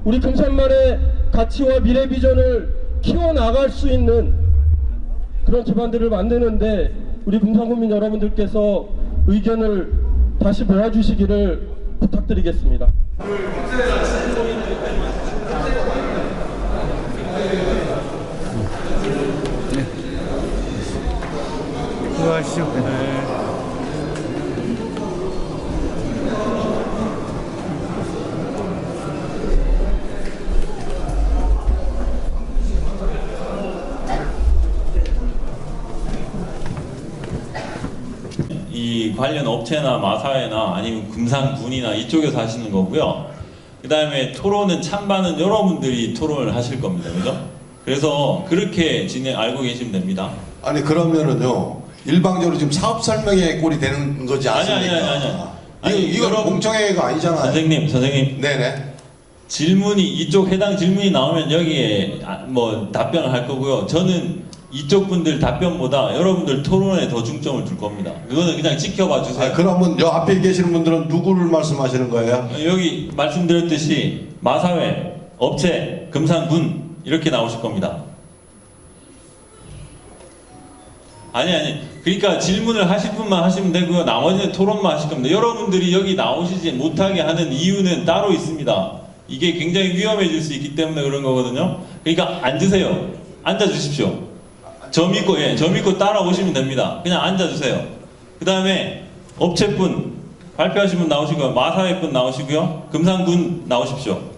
우리 금산만의 가치와 미래 비전을 키워나갈 수 있는 그런 기반들을 만드는데 우리 금산구민 여러분들께서 의견을 다시 모아주시기를 부탁드리겠습니다. 수고하십시오. 네. 이 관련 업체나 마사회나 아니면 금산군이나 이쪽에서 하시는 거고요. 그 다음에 토론은 찬반은 여러분들이 토론을 하실 겁니다. 그죠? 그래서 그렇게 알고 계시면 됩니다. 아니 그러면은요 일방적으로 지금 사업 설명회 꼴이 되는 거지 않습니까? 이거 공청회가 아니잖아요. 선생님. 네네. 질문이 이쪽 해당 질문이 나오면 여기에 뭐 답변을 할 거고요. 저는 이쪽 분들 답변보다 여러분들 토론에 더 중점을 둘 겁니다. 그거는 그냥 지켜봐 주세요. 그러면 여 앞에 계시는 분들은 누구를 말씀하시는 거예요? 여기 말씀드렸듯이 마사회, 업체, 금산군 이렇게 나오실 겁니다. 아니 그러니까 질문을 하실 분만 하시면 되고요. 나머지는 토론만 하실 겁니다. 여러분들이 여기 나오시지 못하게 하는 이유는 따로 있습니다. 이게 굉장히 위험해질 수 있기 때문에 그런 거거든요. 그러니까 앉으세요. 앉아 주십시오. 저 믿고 따라오시면 됩니다. 그냥 앉아주세요. 그 다음에 업체분 발표하신 분 나오시고요. 마사회분 나오시고요. 금산군 나오십시오.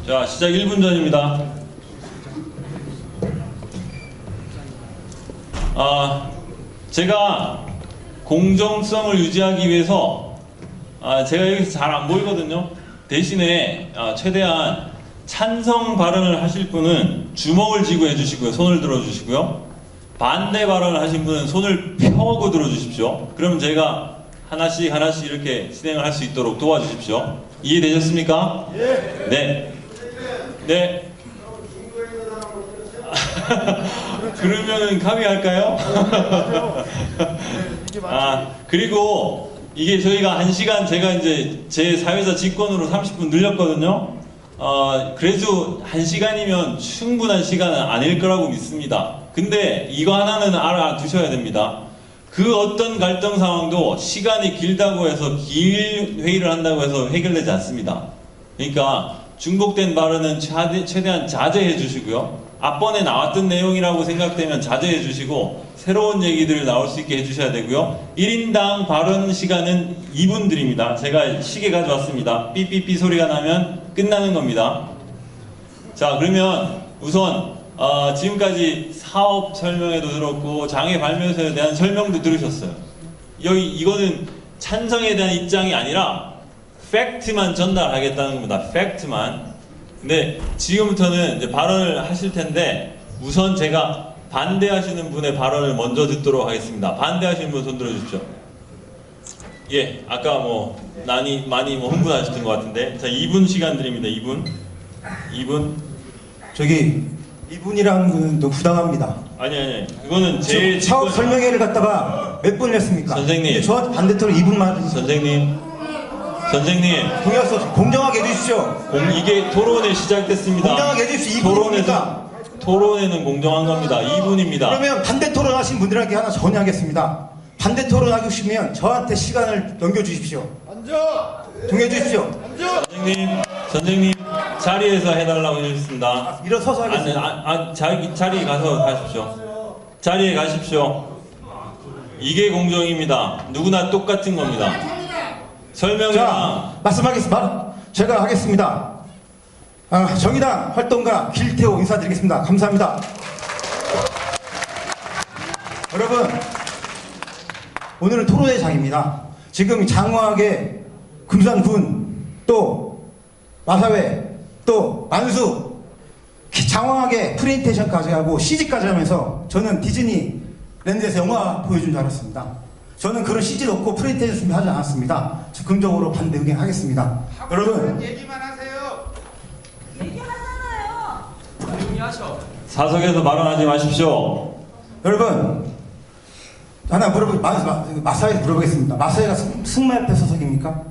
자, 시작 1분 전입니다. 제가 공정성을 유지하기 위해서 제가 여기서 잘 안 보이거든요. 대신에 최대한 찬성 발언을 하실 분은 주먹을 쥐고 해주시고요. 손을 들어주시고요. 반대 발언을 하신 분은 손을 펴고 들어주십시오. 그럼 제가 하나씩 이렇게 진행을 할 수 있도록 도와주십시오. 이해되셨습니까? 네. 네. 그러면은 합의할까요? 그리고 이게 저희가 1시간 제가 이제 제 사회자 직권으로 30분 늘렸거든요. 그래도 1시간이면 충분한 시간은 아닐 거라고 믿습니다. 근데 이거 하나는 알아두셔야 됩니다. 그 어떤 갈등 상황도 시간이 길다고 해서 길 회의를 한다고 해서 해결되지 않습니다. 그러니까 중복된 발언은 최대한 자제해 주시고요. 앞번에 나왔던 내용이라고 생각되면 자제해 주시고 새로운 얘기들을 나올 수 있게 해주셔야 되고요. 1인당 발언 시간은 2분 드립니다. 제가 시계 가져왔습니다. 삐삐삐 소리가 나면 끝나는 겁니다. 자, 그러면 우선 지금까지 사업 설명회도 들었고 장애 발명서에 대한 설명도 들으셨어요. 이거는 찬성에 대한 입장이 아니라 팩트만 전달하겠다는 겁니다. 팩트만. 근데 지금부터는 이제 발언을 하실 텐데 우선 제가 반대하시는 분의 발언을 먼저 듣도록 하겠습니다. 반대하시는 분 손 들어주십시오. 예, 아까 많이 흥분하셨던 것 같은데. 자, 2분 시간 드립니다. 2분. 저기 2분이라는 건 너무 부당합니다. 아니. 그거는 제 사업 설명회를 갖다가 몇 분을 했습니까? 선생님. 저한테 반대토론 2분만. 선생님. 동의하셔서 공정하게 해주십시오. 이게 토론회 시작됐습니다. 공정하게 해주십시오. 2분입니까? 토론회는 공정한 겁니다. 2분입니다. 그러면 반대 토론 하신 분들에게 하나 전하겠습니다. 반대 토론 하고 싶으면 저한테 시간을 넘겨주십시오. 앉아! 동의해 주십시오. 앉아! 선생님 자리에서 해달라고 해주셨습니다. 일어서서 하겠습니다. 자리에 가서 하십시오. 자리에 가십시오. 이게 공정입니다. 누구나 똑같은 겁니다. 설명이랑. 자, 말씀하겠습니다. 제가 하겠습니다. 정의당 활동가 길태호 인사드리겠습니다. 감사합니다. 여러분, 오늘은 토론회 장입니다. 지금 장황하게 금산군 또 마사회 또 만수 장황하게 프레젠테이션까지 하고 CG까지 하면서 저는 디즈니 랜드에서 영화 보여준 줄 알았습니다. 저는 그런 CG 넣고 프레젠테이션 준비하지 않았습니다. 적극적으로 반대 의견하겠습니다. 여러분, 얘기만 하세요. 사석에서 발언하지 마십시오. 여러분, 하나 마사회 물어보겠습니다. 마사회가 승마협회 소속입니까?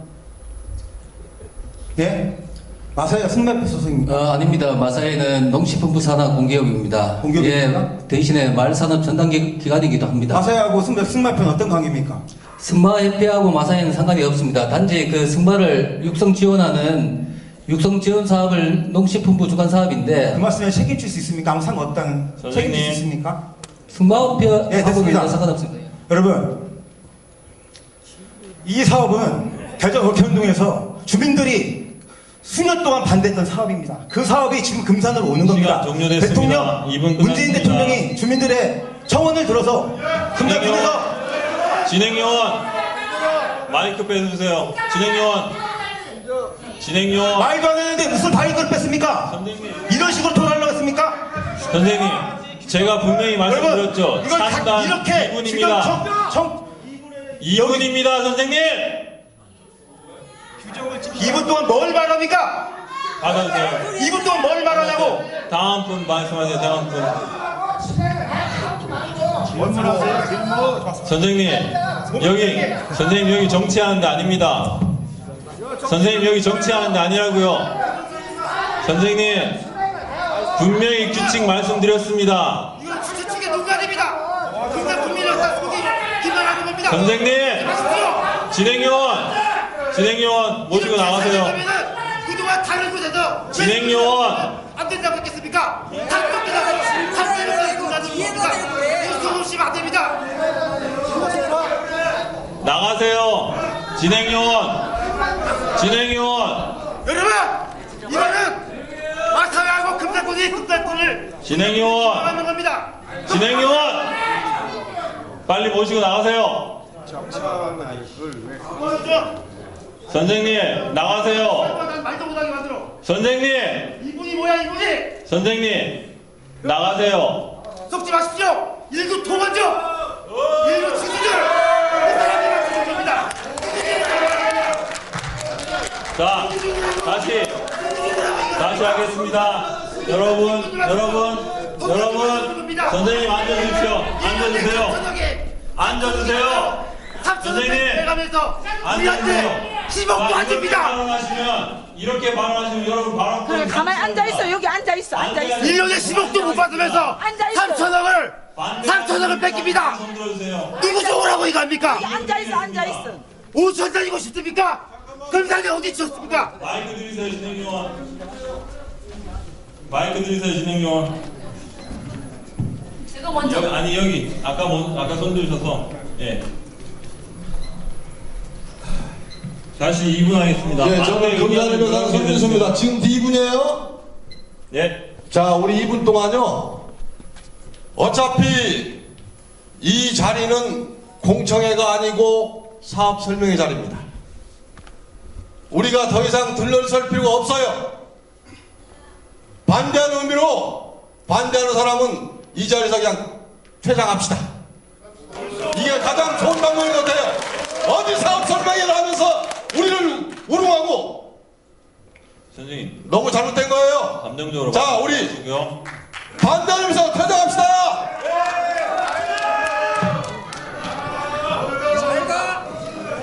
예? 마사회가 승마협회 소속입니까? 아닙니다. 마사회는 농식품부 산하 공기업입니다. 공기업입니까? 예, 대신에 말산업 전담 기관이기도 합니다. 마사회하고 승마협회는 어떤 관계입니까? 승마협회하고 마사회는 상관이 없습니다. 단지 그 승마를 육성 지원하는 육성 지원 사업을 농식품부 주관 사업인데 그 말씀에 책임질 수 있습니까? 아무 상관없다는 선생님. 책임질 수 있습니까? 예, 승마협회하고는 됐습니다. 상관없습니다. 여러분, 이 사업은 대전 월현동에서 주민들이 수년 동안 반대했던 사업입니다. 그 사업이 지금 금산으로 오는 겁니다. 시간 종료됐습니다. 대통령, 2분 문재인 끝났습니다. 대통령이 주민들의 청원을 들어서 금산군에서 진행요원 마이크 빼주세요. 진행요원 말도 안 했는데 무슨 바이크를 뺐습니까? 선생님. 이런 식으로 토론하려고 했습니까? 선생님, 제가 분명히 말씀드렸죠. 이걸 산단 이렇게 지금 2분입니다. 2분입니다, 선생님. 2분 동안 뭘 말합니까? 받아주세요. 2분 동안 뭘 말하냐고? 다음 분 말씀하세요. 다음 분. 선생님 여기 정치하는 데 아닙니다. 선생님 여기 정치하는 데 아니라고요. 선생님 분명히 규칙 말씀드렸습니다. 이건 주최측의 농간입니다. 금산 국민을 다 속이 기만하는 겁니다. 선생님 진행요원 모시고 나가세요. 그동안 다른 곳에서 진행요원 안 된다고 했겠습니까? 다 쫓겨나서 한국에서 군사도 뭡니까? 이거 소문시면 안 됩니다. 나가세요. 진행요원 여러분, 이거는 마사회하고 금산군을 진행요원 하는 겁니다. 진행요원 빨리 모시고 나가세요. 선생님 나가세요. 난 말도 못하게 만들어. 선생님 이분이 뭐야 이분이? 선생님 나가세요. 속지 마십시오. 일구 토건조, 일구 지수들 이 사람이 맞추는 겁니다. 자 다시 하겠습니다. 여러분 선생님 앉아주세요. 선생님 해가면서 앉아주세요. 우리한테 희망도 안 줍니다. 이렇게 발언하시면 여러분 발언 그래 가만히 앉아있어. 여기 앉아있어. 1년에 10억도 못 받으면서 앉아있어. 3천억을 뺏깁니다. 손 들어주세요. 누구 좋으라고 이거 합니까? 앉아있어. 5천 다니고 싶습니까? 금산에 어디 쳤습니까? 마이크 드리세요 진행요원. 제가 먼저. 여기 아까 손 들으셔서 예. 다시 2분 하겠습니다. 예, 저는 금산의료사 손준수입니다. 지금 2분이에요? 예. 자, 우리 2분 동안요. 어차피 이 자리는 공청회가 아니고 사업 설명회 자리입니다. 우리가 더 이상 들러설 필요가 없어요. 반대하는 의미로 반대하는 사람은 이 자리에서 그냥 퇴장합시다. 이게 가장 좋은 방법인 것 같아요. 어디 사업 설명회를 하면서 우리를 우롱하고 선생님 너무 잘못된 거예요. 감정적으로 자, 우리 말씀하시고요. 반대하면서 퇴장합시다.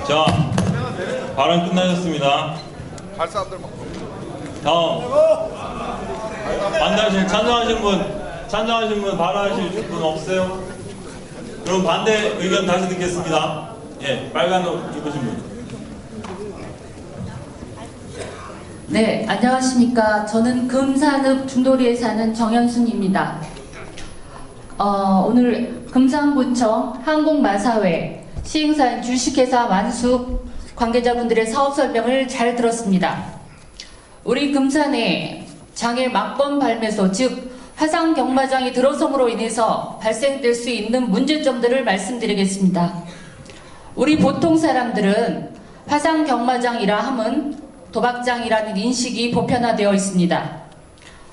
자, 발언 끝나셨습니다. 다음 반대하신 찬성하신 분 발언하실 분 없어요? 그럼 반대 의견 다시 듣겠습니다. 예, 빨간 옷 입으신 분. 네, 안녕하십니까. 저는 금산읍 중도리에 사는 정현순입니다. 오늘 금산구청 항공마사회 시행사인 주식회사 완숙 관계자분들의 사업 설명을 잘 들었습니다. 우리 금산에 장애 막번 발매소, 즉 화상 경마장이 들어섬으로 인해서 발생될 수 있는 문제점들을 말씀드리겠습니다. 우리 보통 사람들은 화상 경마장이라 함은 도박장이라는 인식이 보편화되어 있습니다.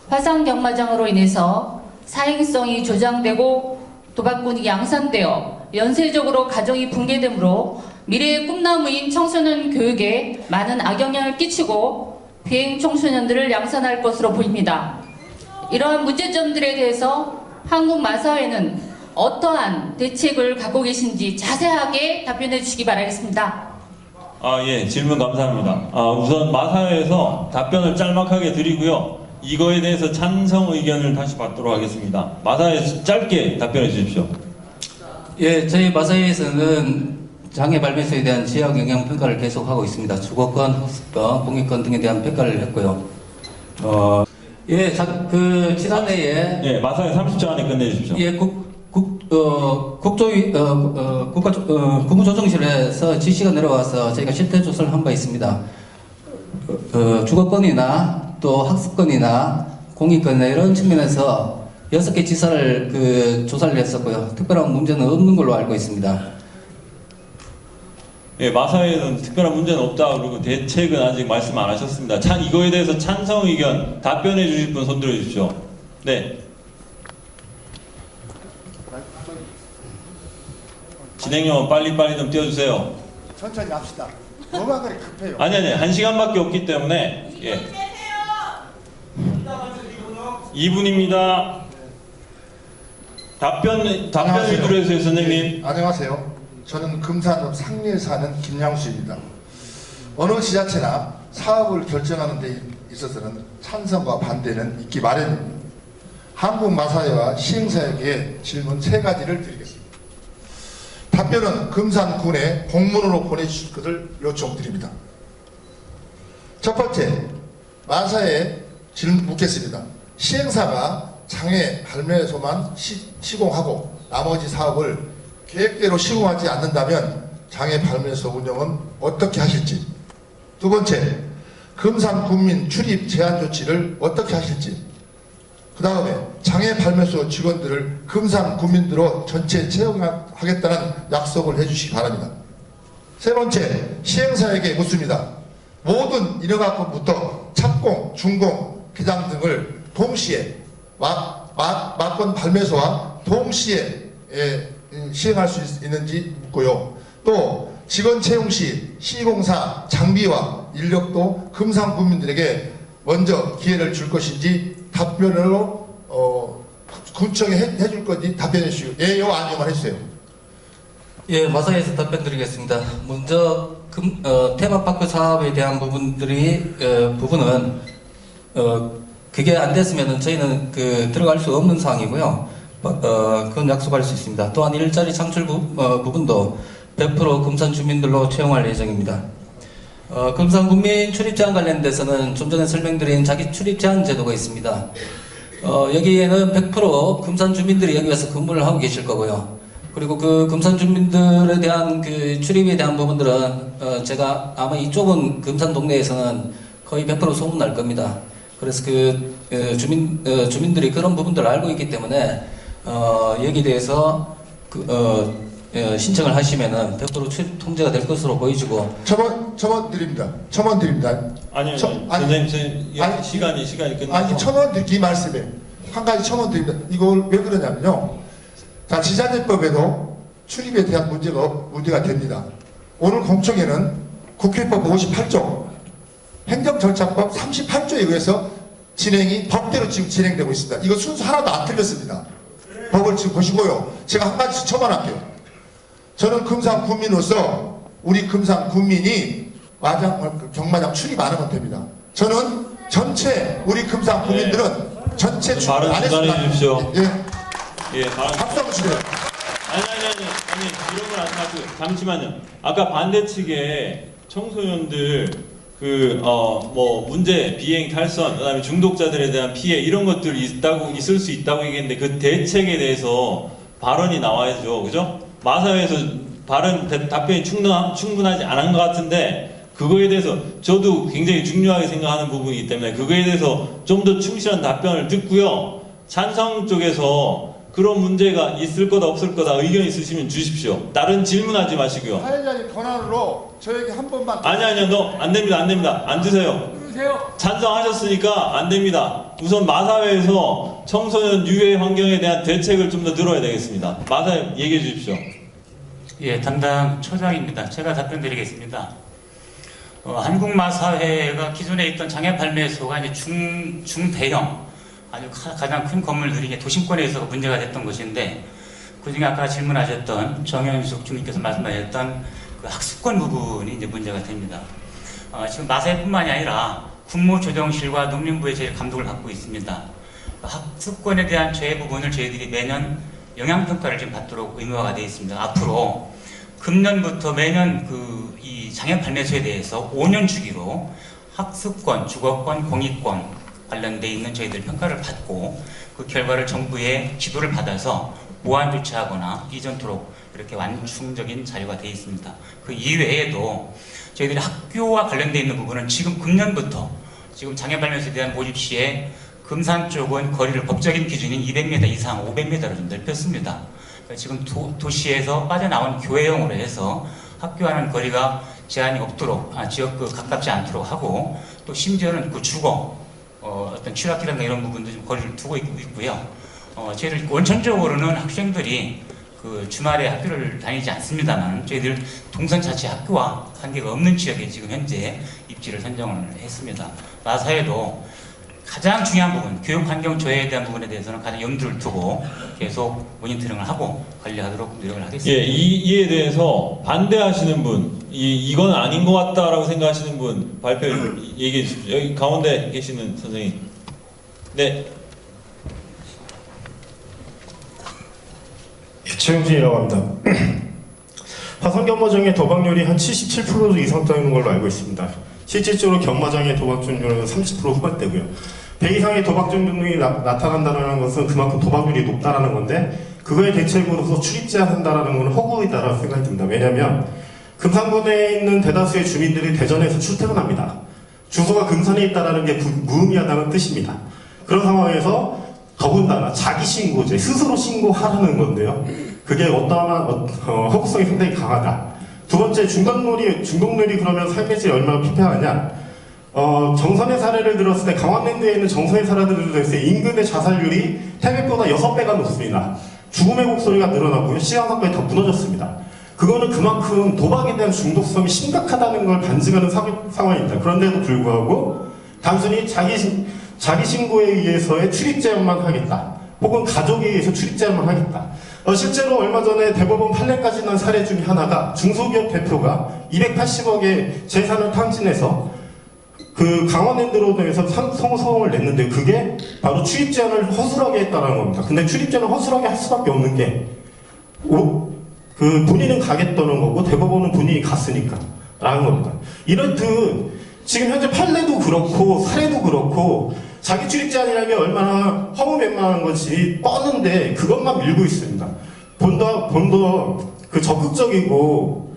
화상 경마장으로 인해서 사행성이 조장되고 도박꾼이 양산되어 연쇄적으로 가정이 붕괴되므로 미래의 꿈나무인 청소년 교육에 많은 악영향을 끼치고 비행 청소년들을 양산할 것으로 보입니다. 이러한 문제점들에 대해서 한국마사회는 어떠한 대책을 갖고 계신지 자세하게 답변해 주시기 바라겠습니다. 예, 질문 감사합니다. 우선 마사회에서 답변을 짤막하게 드리고요. 이거에 대해서 찬성 의견을 다시 받도록 하겠습니다. 마사회 짧게 답변해 주십시오. 예, 저희 마사회에서는 장애 발매소에 대한 지역 영향 평가를 계속하고 있습니다. 주거권, 학습권, 공익권 등에 대한 평가를 했고요. 예, 지난해에 예, 마사회 30초 안에 끝내주십시오. 예, 국무조정실에서 지시가 내려와서 저희가 실태 조사를 한 바 있습니다. 주거권이나 또 학습권이나 공익권이나 이런 측면에서 6개 지사를 조사를 했었고요. 특별한 문제는 없는 걸로 알고 있습니다. 예, 마사회는 특별한 문제는 없다. 그리고 대책은 아직 말씀 안 하셨습니다. 이거에 대해서 찬성 의견 답변해 주실 분 손들어 주십시오. 네. 진행용 빨리빨리 좀 띄워주세요. 천천히 합시다. 뭐가 그리 급해요? 아니 1시간밖에 없기 때문에 예. 2분입니다. 답변 위주로 해주세요, 선생님. 안녕하세요. 저는 금산읍 상리에 사는 김양수입니다. 어느 지자체나 사업을 결정하는 데 있어서는 찬성과 반대는 있기 마련입니다. 한국마사회와 시행사에게 질문 3가지를 드리겠습니다. 답변은 금산군에 공문으로 보내주실 것을 요청드립니다. 첫 번째, 마사회에 질문 묻겠습니다. 시행사가 장애 발매소만 시공하고 나머지 사업을 계획대로 시공하지 않는다면 장애 발매소 운영은 어떻게 하실지. 두 번째, 금산군민 출입 제한 조치를 어떻게 하실지. 그 다음에 장애 발매소 직원들을 금산군민들로 전체 채용하겠다는 약속을 해주시기 바랍니다. 세 번째, 시행사에게 묻습니다. 모든 인허가권부터 착공, 준공, 개장 등을 동시에 막권 발매소와 동시에 시행할 수 있는지 묻고요. 또 직원 채용 시 시공사 장비와 인력도 금산군민들에게 먼저 기회를 줄 것인지 답변으로 구청에 해줄 건지 답변해 주시고 예요 아니요만 해주세요. 예, 마사회에서 답변 드리겠습니다. 먼저 테마파크 사업에 대한 부분은 그게 안 됐으면 저희는 들어갈 수 없는 상황이고요. 그건 약속할 수 있습니다. 또한 일자리 창출 부분도 100% 금산 주민들로 채용할 예정입니다. 금산 국민 출입 제한 관련돼서는 좀 전에 설명드린 자기 출입 제한 제도가 있습니다. 여기에는 100% 금산 주민들이 여기 와서 근무를 하고 계실 거고요. 그리고 그 금산 주민들에 대한 출입에 대한 부분들은 제가 아마 이 좁은 금산 동네에서는 거의 100% 소문날 겁니다. 그래서 주민들이 그런 부분들을 알고 있기 때문에 여기에 대해서 신청을 하시면은 100% 출입 통제가 될 것으로 보이지고. 첨언 드립니다. 첨언 드립니다. 아니요, 선생님 시간이 끝나서. 아니 첨언 드리기 말씀에 한 가지 첨언 드립니다. 이걸 왜 그러냐면요. 자, 지자체법에도 출입에 대한 문제가 됩니다. 오늘 공청회는 국회법 58조, 행정절차법 38조에 의해서 법대로 지금 진행되고 있습니다. 이거 순서 하나도 안 틀렸습니다. 법을 지금 보시고요. 제가 한 가지 첨언할게요. 저는 금산 군민으로서 우리 금산 군민이 경마장 출입 안 하면 됩니다. 저는 전체 우리 금산 군민들은 전체 출입 안 했습니다. 발언 주십시오. 예, 박수 한번 주세요. 아니 이런 걸 하지 마시고 잠시만요. 아까 반대 측에 청소년들 문제 비행 탈선 그다음에 중독자들에 대한 피해 이런 것들이 있을 수 있다고 얘기했는데 그 대책에 대해서 발언이 나와야죠, 그죠? 마사회에서 답변이 충분하지 않은 것 같은데 그거에 대해서 저도 굉장히 중요하게 생각하는 부분이기 때문에 그거에 대해서 좀 더 충실한 답변을 듣고요. 찬성 쪽에서 그런 문제가 있을 거다 없을 거다 의견 있으시면 주십시오. 다른 질문하지 마시고요. 사회자의 권한으로 저에게 한 번만. 아니요, 안 됩니다. 앉으세요. 찬성하셨으니까 안 됩니다. 우선 마사회에서 청소년 유해 환경에 대한 대책을 좀 더 늘어야 되겠습니다. 마사회 얘기해 주십시오. 예, 담당 처장입니다. 제가 답변드리겠습니다. 한국마사회가 기존에 있던 장애 발매소가 이제 중대형 아주 가장 큰 건물들이 이제 도심권에서 문제가 됐던 것인데, 그중에 아까 질문하셨던 정현숙 주님께서 말씀하셨던 그 학습권 부분이 이제 문제가 됩니다. 지금 마사회뿐만이 아니라 국무조정실과 농림부의 저희 감독을 받고 있습니다. 학습권에 대한 저의 부분을 저희들이 매년 영향평가를 지금 받도록 의무화가 되어 있습니다. 앞으로 금년부터 매년 이 장애 발매소에 대해서 5년 주기로 학습권, 주거권, 공익권 관련돼 있는 저희들 평가를 받고, 그 결과를 정부의 지도를 받아서 보완 조치하거나 이전토록 이렇게 완충적인 자료가 되어 있습니다. 그 이외에도 저희들이 학교와 관련돼 있는 부분은 지금 금년부터 지금 장애 발매소에 대한 모집 시에 금산 쪽은 거리를 법적인 기준인 200m 이상 500m로 좀 넓혔습니다. 지금 도시에서 빠져나온 교외형으로 해서 학교와는 거리가 제한이 없도록, 지역 가깝지 않도록 하고, 또 심지어는 그 주거, 어떤 취락기라든가 이런 부분도 좀 거리를 두고 있고요. 저희들 원천적으로는 학생들이 그 주말에 학교를 다니지 않습니다만, 저희들 동선자치 학교와 관계가 없는 지역에 지금 현재 입지를 선정을 했습니다. 마사회도 가장 중요한 부분, 교육 환경 조회에 대한 부분에 대해서는 가장 염두를 두고 계속 모니터링을 하고 관리하도록 노력을 하겠습니다. 예, 이에 대해서 반대하시는 분, 이건 아닌 것 같다라고 생각하시는 분 발표 얘기해 주십시오. 여기 가운데 계시는 선생님. 네. 최용진이라고 합니다. 화성 견마장의 도박률이 한 77% 이상 되는 걸로 알고 있습니다. 실질적으로 견마장의 도박 중률은 30% 후반대고요. 100 이상의 도박 중률이 나타난다는 것은 그만큼 도박률이 높다는 건데, 그거에 대책으로서 출입 제한한다는 건 허구이다라고 생각이 듭니다. 왜냐하면 금산군에 있는 대다수의 주민들이 대전에서 출퇴근합니다. 주소가 금산에 있다는 게 무의미하다는 뜻입니다. 그런 상황에서 더군다나 자기 신고제, 스스로 신고하라는 건데요. 그게 어떠한 허구성이 상당히 강하다. 두 번째, 중독률이 그러면 삶의 질이 얼마나 피폐하냐. 정선의 사례를 들었을 때 강원랜드에 있는 정선의 사례들을 들었을 때 인근의 자살률이 태백보다 6배가 높습니다. 죽음의 곡소리가 늘어나고요. 시간상관이 다 무너졌습니다. 그거는 그만큼 도박에 대한 중독성이 심각하다는 걸 반증하는 상황입니다. 그런데도 불구하고 단순히 자기 신고에 의해서의 출입 제한만 하겠다. 혹은 가족에 의해서 출입 제한만 하겠다. 실제로 얼마 전에 대법원 판례까지 난 사례 중에 하나가 중소기업 대표가 280억의 재산을 탕진해서 그 강원랜드로드에서 소송을 냈는데, 그게 바로 출입 제한을 허술하게 했다는 겁니다. 근데 출입 제한을 허술하게 할 수밖에 없는 게 본인은 가겠다는 거고 대법원은 본인이 갔으니까 라는 겁니다. 이렇듯 지금 현재 판례도 그렇고 사례도 그렇고 자기 출입 제한이라는 게 얼마나 허무맹랑한 것이 뻔한데 그것만 밀고 있습니다. 본더 그 적극적이고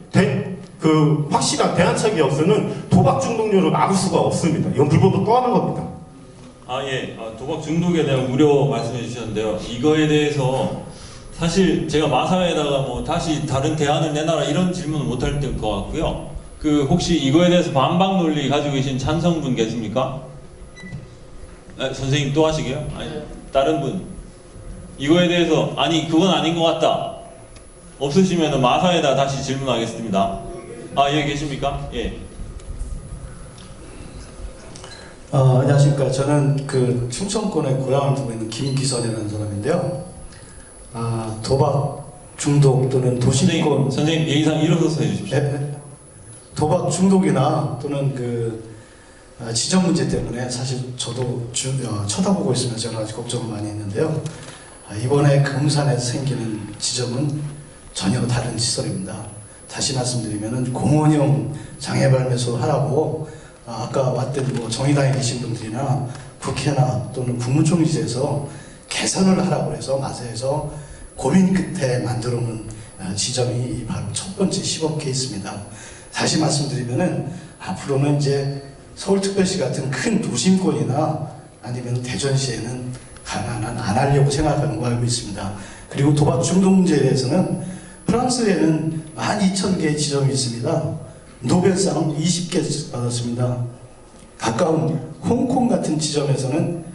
확실한 대안책이 없으면 도박 중독률을 막을 수가 없습니다. 이건 불법으로 또 하는 겁니다. 도박 중독에 대한 우려 말씀해 주셨는데요. 이거에 대해서 사실 제가 마사회에다가 다시 다른 대안을 내놔라 이런 질문은 못할 것 같고요. 혹시 이거에 대해서 반박 논리 가지고 계신 찬성분 계십니까? 선생님 또 하시게요? 아니, 다른 분. 이거에 대해서 그건 아닌 것 같다. 없으시면 마사회에다 다시 질문하겠습니다. 여기 계십니까? 예. 안녕하십니까. 저는 충청권의 고향을 두고 있는 김기선이라는 사람인데요. 도박 중독 또는 도심권. 선생님 예의상 일어서서 해주십시오. 네. 도박 중독이나 또는 지정 문제 때문에 사실 저도 쳐다보고 있으면서 여러 가지 걱정을 많이 했는데요. 이번에 금산에서 생기는 지점은 전혀 다른 시설입니다. 다시 말씀드리면 공원형 장애발매소 하라고 아까 왔던 정의당에 계신 분들이나 국회나 또는 국무총리실에서 개선을 하라고 해서 마사에서 고민 끝에 만들어 놓은 지점이 바로 첫 번째 시범 케이스입니다. 다시 말씀드리면은 앞으로는 이제 서울특별시 같은 큰 도심권이나 아니면 대전시에는 안 하려고 생각하는 거 알고 있습니다. 그리고 도박 중독 문제에 대해서는 프랑스에는 12,000개의 지점이 있습니다. 노벨상 20개 받았습니다. 가까운 홍콩 같은 지점에서는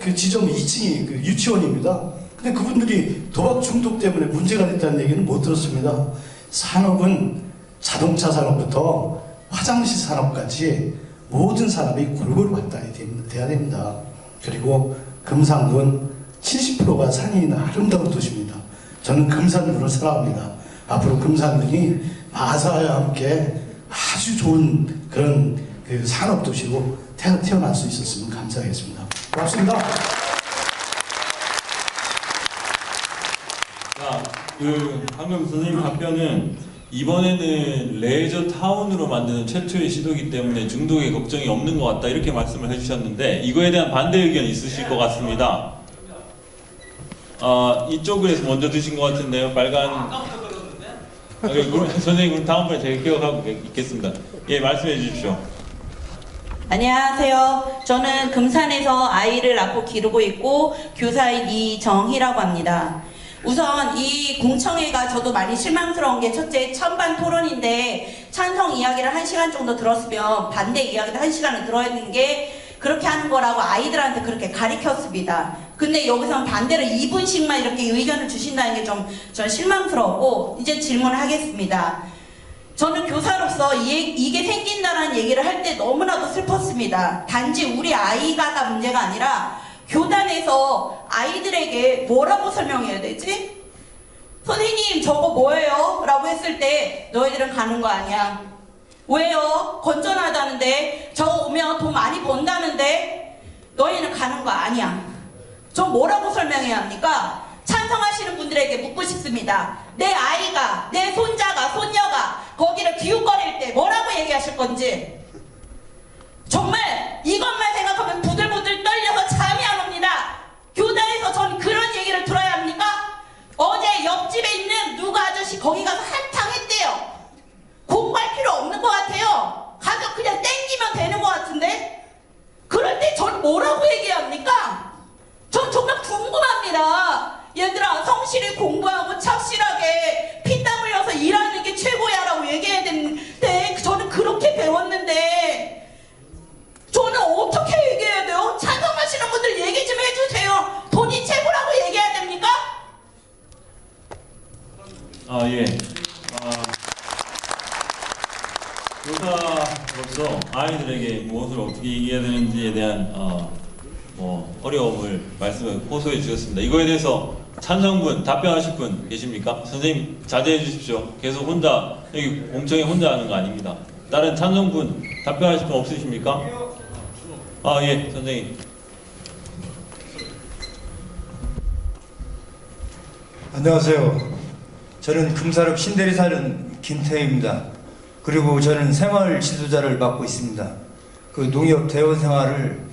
그 지점 2층이 그 유치원입니다. 근데 그분들이 도박 중독 때문에 문제가 됐다는 얘기는 못 들었습니다. 산업은 자동차 산업부터 화장실 산업까지 모든 산업이 골고루 발달이 돼야 됩니다. 그리고 금산군 70%가 산이 있는 아름다운 도시입니다. 저는 금산군을 사랑합니다. 앞으로 금산군이 마사와 함께 아주 좋은 그런 그 산업 도시로 태어날 수 있었으면 감사하겠습니다. 고맙습니다. 자, 방금 선생님 답변은 이번에는 레저 타운으로 만드는 최초의 시도이기 때문에 중독의 걱정이 없는 것 같다 이렇게 말씀을 해주셨는데 이거에 대한 반대 의견 있으실 것 같습니다. 이쪽에서 먼저 드신 것 같은데요. 빨간. 선생님 그럼 다음번에 제가 기억하고 있겠습니다. 예, 말씀해 주십시오. 안녕하세요. 저는 금산에서 아이를 낳고 기르고 있고 교사인 이정희라고 합니다. 우선 이 공청회가 저도 많이 실망스러운 게 첫째 찬반 토론인데 찬성 이야기를 1시간 정도 들었으면 반대 이야기도 1시간을 들어야 되는 게 그렇게 하는 거라고 아이들한테 그렇게 가르쳤습니다. 근데 여기서는 반대로 2분씩만 이렇게 의견을 주신다는 게 좀 전 실망스러웠고 이제 질문을 하겠습니다. 저는 교사로서 이게 생긴다는 얘기를 할 때 너무나도 슬펐습니다. 단지 우리 아이가 문제가 아니라 교단에서 아이들에게 뭐라고 설명해야 되지? 선생님 저거 뭐예요? 라고 했을 때 너희들은 가는 거 아니야. 왜요? 건전하다는데 저거 오면 돈 많이 번다는데 너희는 가는 거 아니야. 저 뭐라고 설명해야 합니까? 찬성하시는 분들에게 묻고 싶습니다. 내 아이가, 내 손자가, 손녀가 거기를 기웃거릴 때 뭐라고 얘기하실 건지. 정말 이것만 생각하면 부들부들 떨려서 잠이 안 옵니다. 교단에서 전 그런 얘기를 들어야 합니까? 어제 옆집에 있는 누가 아저씨 거기 가서 한탕 했대요. 공부할 필요 없는 것 같아요. 가서 그냥 땡기면 되는 것 같은데 그럴 때 전 뭐라고 얘기합니까? 전 정말 궁금합니다. 얘들아 성실히 공부하고 착실하게 피땀 흘려서 일하는 게 최고야 라고 얘기해야 되는데 저는 그렇게 배웠는데 저는 어떻게 얘기해야 돼요? 찬성하시는 분들 얘기 좀 해주세요. 돈이 최고라고 얘기해야 됩니까? 예. 교사로서 아이들에게 무엇을 어떻게 얘기해야 되는지에 대한 어려움을 호소해 주셨습니다. 이거에 대해서 찬성분, 답변하실 분 계십니까? 선생님 자제해 주십시오. 계속 혼자 여기 공청회 혼자 하는 거 아닙니다. 다른 찬성분 답변하실 분 없으십니까? 예, 선생님. 안녕하세요. 저는 금사읍 신대리 사는 김태희입니다. 그리고 저는 생활 지도자를 맡고 있습니다. 그 농협 대원 생활을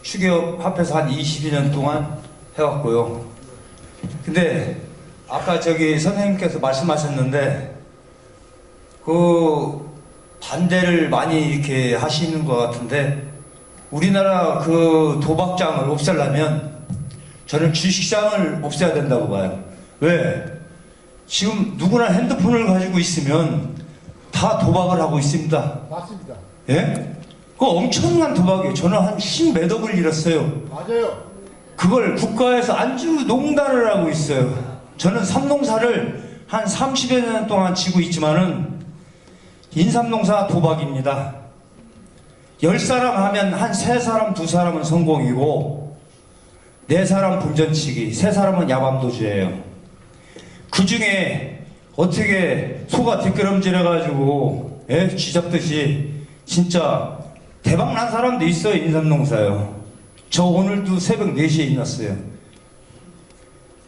휴게업 합해서 한 22년 동안 해왔고요. 근데 아까 저기 선생님께서 말씀하셨는데 그 반대를 많이 이렇게 하시는 것 같은데 우리나라 그 도박장을 없애려면 저는 주식장을 없애야 된다고 봐요. 왜? 지금 누구나 핸드폰을 가지고 있으면 다 도박을 하고 있습니다. 맞습니다. 예? 그 엄청난 도박이에요. 저는 한 10몇 억을 잃었어요. 맞아요. 그걸 국가에서 안주 농단을 하고 있어요. 저는 삼농사를 한 30여 년 동안 지고 있지만은 인삼농사 도박입니다. 10사람 하면 한 3사람, 2사람은 성공이고 4사람 분전치기, 3사람은 야밤도주예요. 그 중에 어떻게 소가 뒷걸음질 해가지고 쥐잡듯이 진짜 대박난 사람도 있어요. 인삼농사요. 저 오늘도 새벽 4시에 일어났어요.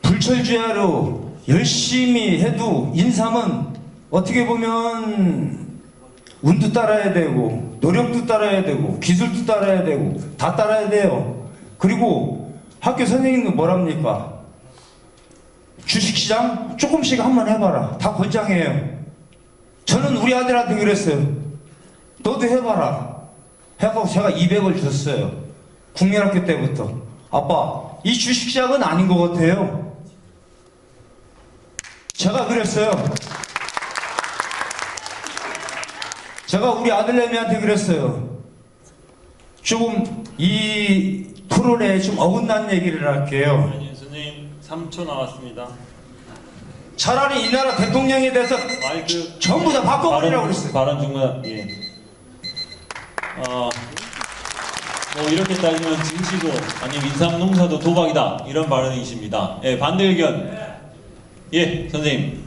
불철주야로 열심히 해도 인삼은 어떻게 보면 운도 따라야 되고 노력도 따라야 되고 기술도 따라야 되고 다 따라야 돼요. 그리고 학교 선생님은 뭐랍니까? 주식시장 조금씩 한번 해봐라. 다 권장해요. 저는 우리 아들한테 그랬어요. 너도 해봐라. 해갖고 제가 200을 줬어요. 국민학교 때부터. 아빠, 이 주식시장은 아닌 것 같아요. 제가 그랬어요. 제가 우리 아들내미한테 그랬어요. 좀 이 토론에 좀 어긋난 얘기를 할게요. 아니, 선생님 3초 남았습니다. 차라리 이 나라 대통령에 대해서 마이크 전부 다 바꿔버리라고 그랬어요. 발언 중간 예. 뭐 이렇게 따지면 진치도 아니면 인삼농사도 도박이다 이런 발언이십니다. 예, 반대 의견. 예, 선생님.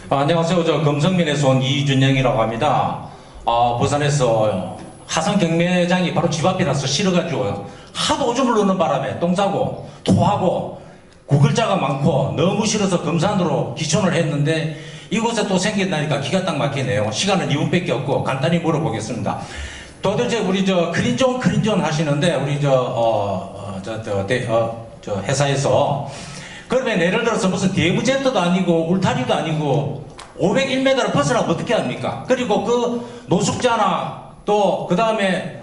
안녕하세요. 저 금성면에서 온 이준영이라고 합니다. 부산에서 하산 경매장이 바로 집 앞에 나서 싫어가지고 하도 오줌을 누는 바람에 똥 싸고 토하고 구글자가 많고 너무 싫어서 금산으로 기촌을 했는데 이곳에 또 생긴다니까 기가 딱 막히네요. 시간은 2분밖에 없고 간단히 물어보겠습니다. 도대체 우리 저 크린존 하시는데 우리 저 회사에서 그러면 예를 들어서 무슨 대부제트도 아니고 울타리도 아니고 501m를 벗어나면 어떻게 합니까? 그리고 그 노숙자나 또 그 다음에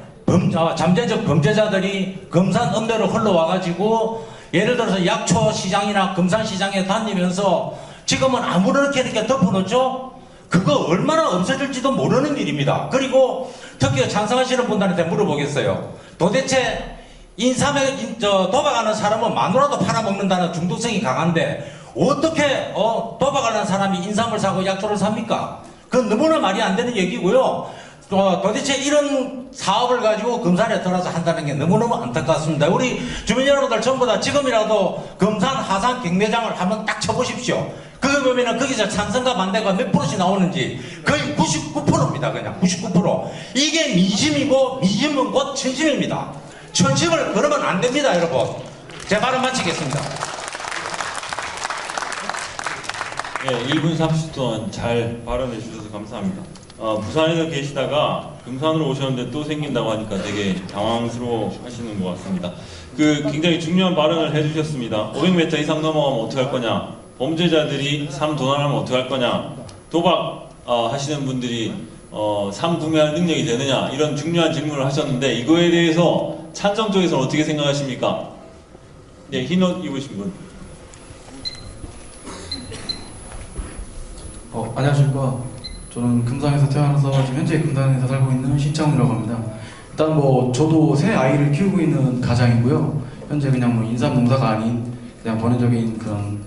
잠재적 범죄자들이 금산 읍내로 흘러와가지고 예를 들어서 약초 시장이나 금산 시장에 다니면서 지금은 아무렇게 이렇게 덮어놓죠? 그거 얼마나 없어질지도 모르는 일입니다. 그리고 특히 찬성하시는 분들한테 물어보겠어요. 도대체 인삼에 도박하는 사람은 마누라도 팔아먹는다는 중독성이 강한데 어떻게 도박하는 사람이 인삼을 사고 약초를 삽니까? 그건 너무나 말이 안 되는 얘기고요. 도대체 이런 사업을 가지고 금산에 들어와서 한다는 게 너무너무 안타깝습니다. 우리 주민 여러분들 전부 다 지금이라도 금산 하산 경매장을 한번 딱 쳐보십시오. 그거 보면은 거기서 찬성과 반대가 몇 프로씩 나오는지 거의 99%입니다. 그냥 99%. 이게 민심이고 민심은 곧 천심입니다. 천심을 걸으면 안 됩니다, 여러분. 제 발언 마치겠습니다. 예, 1분 30초 동안 잘 발언해 주셔서 감사합니다. 부산에서 계시다가 금산으로 오셨는데 또 생긴다고 하니까 되게 당황스러워 하시는 것 같습니다. 굉장히 중요한 발언을 해주셨습니다. 500m 이상 넘어가면 어떻게 할 거냐? 범죄자들이 삶 도난하면 어떻게 할 거냐? 도박 하시는 분들이 삶 구매할 능력이 되느냐? 이런 중요한 질문을 하셨는데 이거에 대해서 찬성 쪽에서는 어떻게 생각하십니까? 네, 흰 옷 입으신 분. 안녕하십니까. 저는 금산에서 태어나서 지금 현재 금산에서 살고 있는 신창훈이라고 합니다. 일단 저도 새 아이를 키우고 있는 가장이고요. 현재 그냥 인삼 농사가 아닌 그냥 번외적인 그런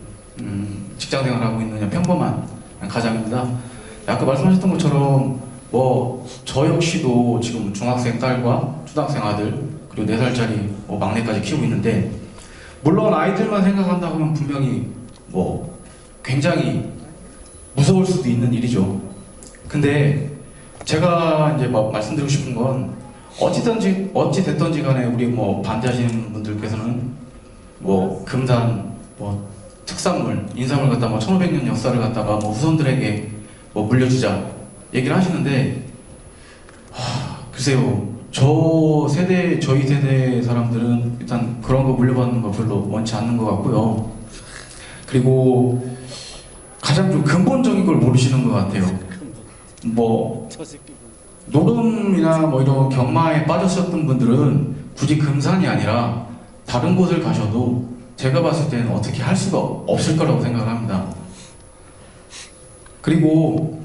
직장 생활하고 있는 그냥 평범한 가장입니다. 아까 말씀하셨던 것처럼 저 역시도 지금 중학생 딸과 초등학생 아들 그리고 4살짜리 막내까지 키우고 있는데 물론 아이들만 생각한다고 하면 분명히 굉장히 무서울 수도 있는 일이죠. 근데 제가 이제 말씀드리고 싶은 건 어찌 됐던지 간에 우리 반대하시는 분들께서는 금산 특산물 인삼을 갖다 1500년 역사를 갖다가 후손들에게 물려주자 얘기를 하시는데 글쎄요, 저희 세대 사람들은 일단 그런 거 물려받는 거 별로 원치 않는 것 같고요. 그리고 가장 좀 근본적인 걸 모르시는 것 같아요. 노름이나 이런 경마에 빠졌었던 분들은 굳이 금산이 아니라 다른 곳을 가셔도 제가 봤을 때는 어떻게 할 수가 없을 거라고 생각을 합니다. 그리고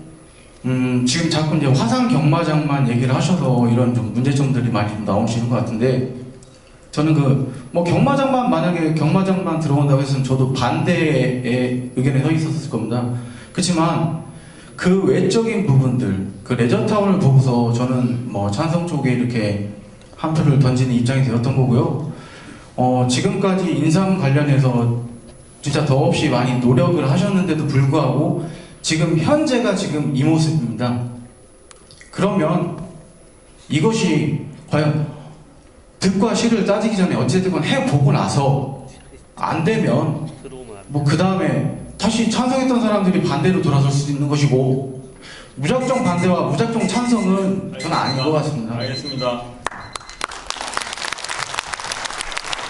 지금 자꾸 이제 화산 경마장만 얘기를 하셔서 이런 좀 문제점들이 많이 좀 나오시는 것 같은데 저는 경마장만 만약에 경마장만 들어온다고 했으면 저도 반대의 의견에 서 있었을 겁니다. 그렇지만 그 외적인 부분들, 그 레저타운을 보고서 저는 찬성 쪽에 이렇게 한 표를 던지는 입장이 되었던 거고요. 지금까지 인삼 관련해서 진짜 더없이 많이 노력을 하셨는데도 불구하고 지금 현재가 지금 이 모습입니다. 그러면 이것이 과연 득과 실을 따지기 전에 어쨌든 해보고 나서 안 되면 그 다음에 다시 찬성했던 사람들이 반대로 돌아설 수도 있는 것이고 무작정 반대와 무작정 찬성은 저는 아닌 것 같습니다. 알겠습니다.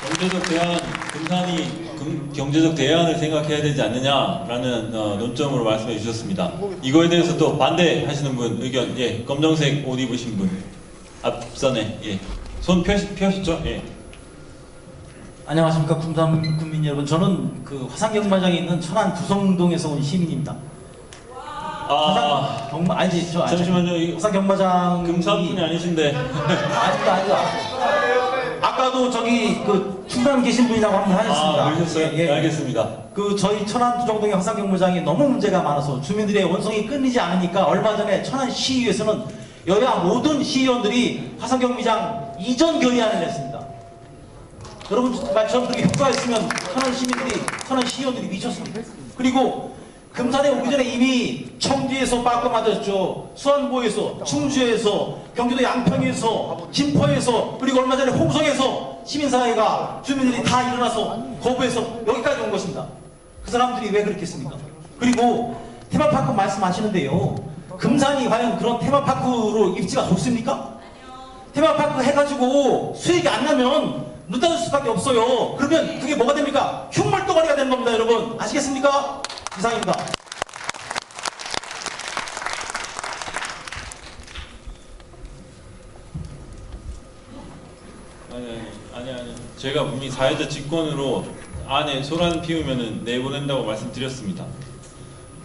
경제적 대안, 금산이 경제적 대안을 생각해야 되지 않느냐라는 논점으로 말씀해 주셨습니다. 이거에 대해서 또 반대하시는 분 의견, 예, 검정색 옷 입으신 분 앞선에, 예, 손 펴시죠, 예. 안녕하십니까 금산 국민 여러분. 저는 화산경마장에 있는 천안 구성동에서 온 시민입니다. 아니지, 잠시만요. 화상 경마장 금산분이 아니신데. 아직도 아까도 저기 그 충남 계신 분이라고 한번 하셨습니다. 그러셨어요? 네, 알겠습니다. 그 저희 천안 두정동의 화상 경마장이 너무 문제가 많아서 주민들의 원성이 끊이지 않으니까 얼마 전에 천안 시의회에서는 여야 모든 시의원들이 화상 경기장 이전 결의안을 냈습니다. 여러분 말처럼 그렇게 효과가 있으면 천안 시민들이, 천안 시의원들이 미쳤습니다. 그리고 금산에 오기 전에 이미 청주에서 빠꾸 맞았죠. 수안보에서, 충주에서, 경기도 양평에서, 김포에서, 그리고 얼마 전에 홍성에서 시민사회가, 주민들이 다 일어나서 거부해서 여기까지 온 것입니다. 그 사람들이 왜 그렇겠습니까? 그리고 테마파크 말씀하시는데요. 금산이 과연 그런 테마파크로 입지가 좋습니까? 테마파크 해가지고 수익이 안 나면 문 닫을 수밖에 없어요. 그러면 그게 뭐가 됩니까? 흉물덩어리가 되는 겁니다, 여러분. 아시겠습니까? 이상입니다. 아니. 제가 분명히 사회적 직권으로 안에 소란 피우면은 내보낸다고 말씀드렸습니다.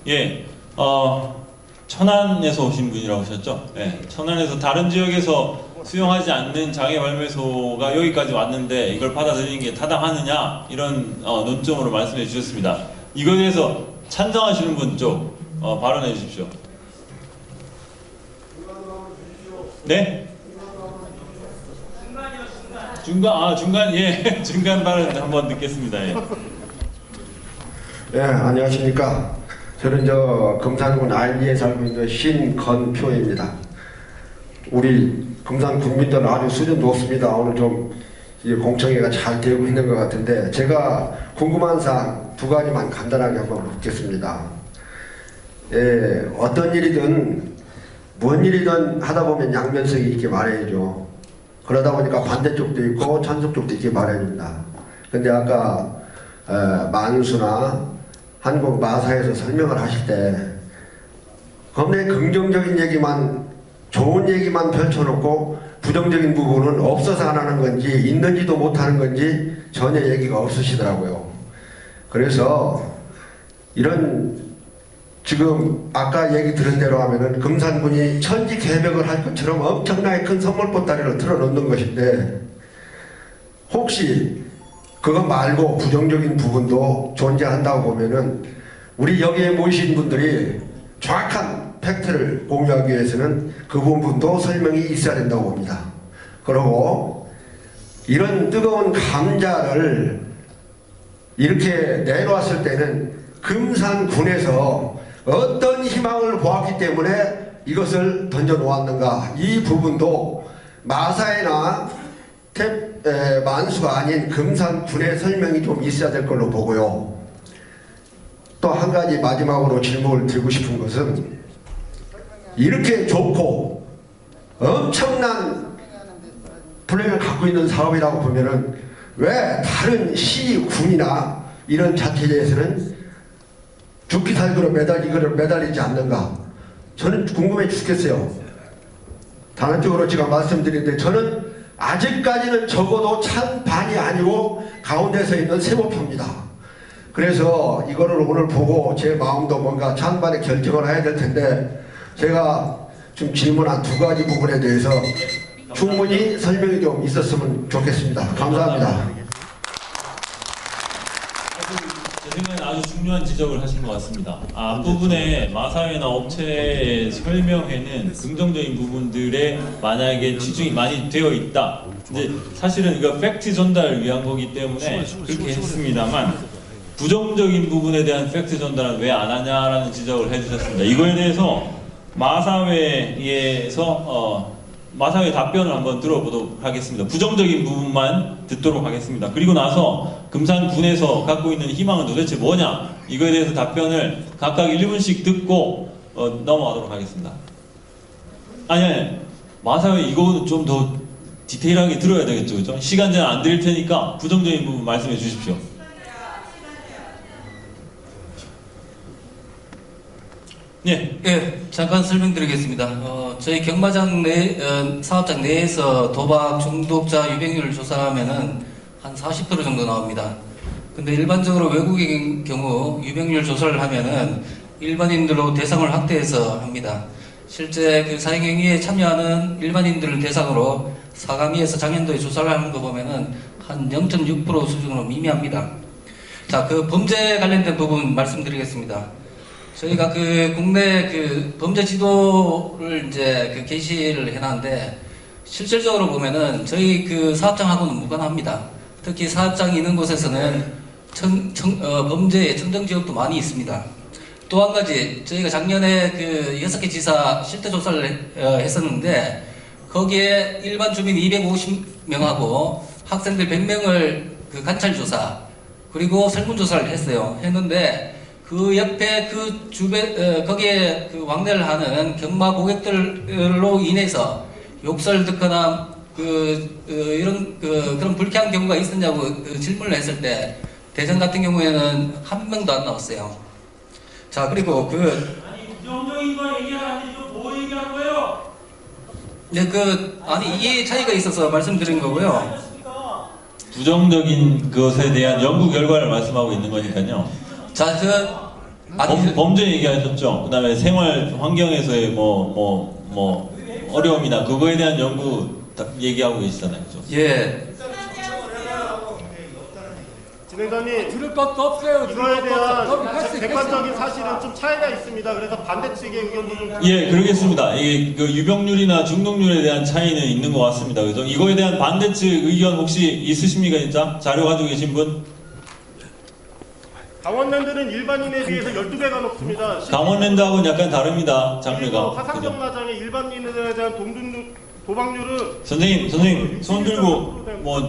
예, 천안에서 오신 분이라고 하셨죠? 예, 천안에서 다른 지역에서 수용하지 않는 장애 발매소가 여기까지 왔는데 이걸 받아들이는 게 타당하느냐 이런 논점으로 말씀해 주셨습니다. 이거에 대해서 찬성하시는 분 쪽 발언해 주십시오. 네? 중간, 예, 중간 발언 한번 듣겠습니다. 예. 예, 안녕하십니까. 저는 금산군 알리에 살고 있는 신건표입니다. 우리 금산 국민들 아주 수준 높습니다. 오늘 좀 공청회가 잘 되고 있는 것 같은데 제가 궁금한 사항 두 가지만 간단하게 한번 묻겠습니다. 예, 어떤 일이든 뭔 일이든 하다 보면 양면성이 있게 말해야죠. 그러다 보니까 반대쪽도 있고 찬성쪽도 있게 마련입니다. 근데 아까 만수나 한국 마사에서 설명을 하실 때 겁내 긍정적인 얘기만, 좋은 얘기만 펼쳐놓고 부정적인 부분은 없어서 안 하는 건지 있는지도 못하는 건지 전혀 얘기가 없으시더라고요. 그래서 이런 지금 아까 얘기 들은 대로 하면은 금산군이 천지개벽을 할 것처럼 엄청나게 큰 선물 보따리를 틀어놓는 것인데 혹시 그거 말고 부정적인 부분도 존재한다고 보면은 우리 여기에 모이신 분들이 정확한 팩트를 공유하기 위해서는 그 부분도 설명이 있어야 된다고 봅니다. 그리고 이런 뜨거운 감자를 이렇게 내놓았을 때는 금산군에서 어떤 희망을 보았기 때문에 이것을 던져 놓았는가, 이 부분도 마사회나 만수가 아닌 금산군의 설명이 좀 있어야 될 걸로 보고요. 또 한 가지 마지막으로 질문을 드리고 싶은 것은 이렇게 좋고 엄청난 플랜을 갖고 있는 사업이라고 보면은 왜 다른 시, 군이나 이런 자체제에서는 죽기 살기로 매달리지 않는가? 저는 궁금해 죽겠어요. 단언적으로 제가 말씀드리는데 저는 아직까지는 적어도 찬반이 아니고 가운데 서 있는 세모표입니다. 그래서 이거를 오늘 보고 제 마음도 뭔가 찬반의 결정을 해야 될 텐데 제가 좀 질문한 두 가지 부분에 대해서 충분히 설명이 좀 있었으면 좋겠습니다. 감사합니다. 제 생각에는 아주 중요한 지적을 하신 것 같습니다. 앞부분에 마사회나 업체의 설명에는 긍정적인 부분들에 만약에 치중이 많이 되어 있다. 이제 사실은 이거 팩트 전달을 위한 거기 때문에 그렇게 했습니다만 부정적인 부분에 대한 팩트 전달은 왜 안 하냐라는 지적을 해주셨습니다. 이거에 대해서 마사회에서 마사회 답변을 한번 들어보도록 하겠습니다. 부정적인 부분만 듣도록 하겠습니다. 그리고 나서 금산군에서 갖고 있는 희망은 도대체 뭐냐, 이거에 대해서 답변을 각각 1분씩 듣고 넘어가도록 하겠습니다. 아니 마사회 이거는 좀 더 디테일하게 들어야 되겠죠, 그죠? 시간 제한 안 드릴 테니까 부정적인 부분 말씀해 주십시오. 예, 잠깐 설명드리겠습니다. 저희 경마장 사업장 내에서 도박 중독자 유병률을 조사하면은 한 40% 정도 나옵니다. 근데 일반적으로 외국인 경우 유병률 조사를 하면은 일반인들로 대상을 확대해서 합니다. 실제 그 사행행위에 참여하는 일반인들을 대상으로 사감위에서 장년도에 조사를 하는 거 보면은 한 0.6% 수준으로 미미합니다. 자, 그 범죄 관련된 부분 말씀드리겠습니다. 저희가 그 국내 그 범죄 지도를 이제 그 게시를 해놨는데 실질적으로 보면은 저희 그 사업장하고는 무관합니다. 특히 사업장이 있는 곳에서는 범죄의 청정 지역도 많이 있습니다. 또 한 가지, 저희가 작년에 그 6개 지사 실태 조사를 했었는데 거기에 일반 주민 250명하고 학생들 100명을 그 관찰 조사 그리고 설문 조사를 했는데 그 옆에 그 주변 거기에 그 왕래를 하는 경마 고객들로 인해서 욕설 듣거나 이런 그런 불쾌한 경우가 있었냐고 질문을 했을 때 대전 같은 경우에는 한 명도 안 나왔어요. 자, 그리고 부정적인 거 얘기하는데 뭐 얘기한 거예요? 네, 이해 차이가 있어서 말씀드린 거고요. 부정적인 것에 대한 연구 결과를 말씀하고 있는 거니까요. 자, 범죄 얘기하셨죠. 그다음에 생활 환경에서의 어려움이나 그거에 대한 연구 얘기하고 계시잖아요. 그죠? 예. 진행자님, 들을 것도 없어요. 이거에 대한 객관적인 사실은 좀 차이가 있습니다. 그래서 반대 측의 의견도 좀. 예, 그러겠습니다. 이게 그 유병률이나 중독률에 대한 차이는 있는 것 같습니다. 그죠? 이거에 대한 반대 측 의견 혹시 있으십니까, 진짜? 자료 가지고 계신 분? 강원랜드는 일반인에 비해서 12배가 높습니다. 강원랜드하고는 약간 다릅니다, 장르가. 화산경마장의 일반인에 대한 도박률은. 선생님, 손 들고,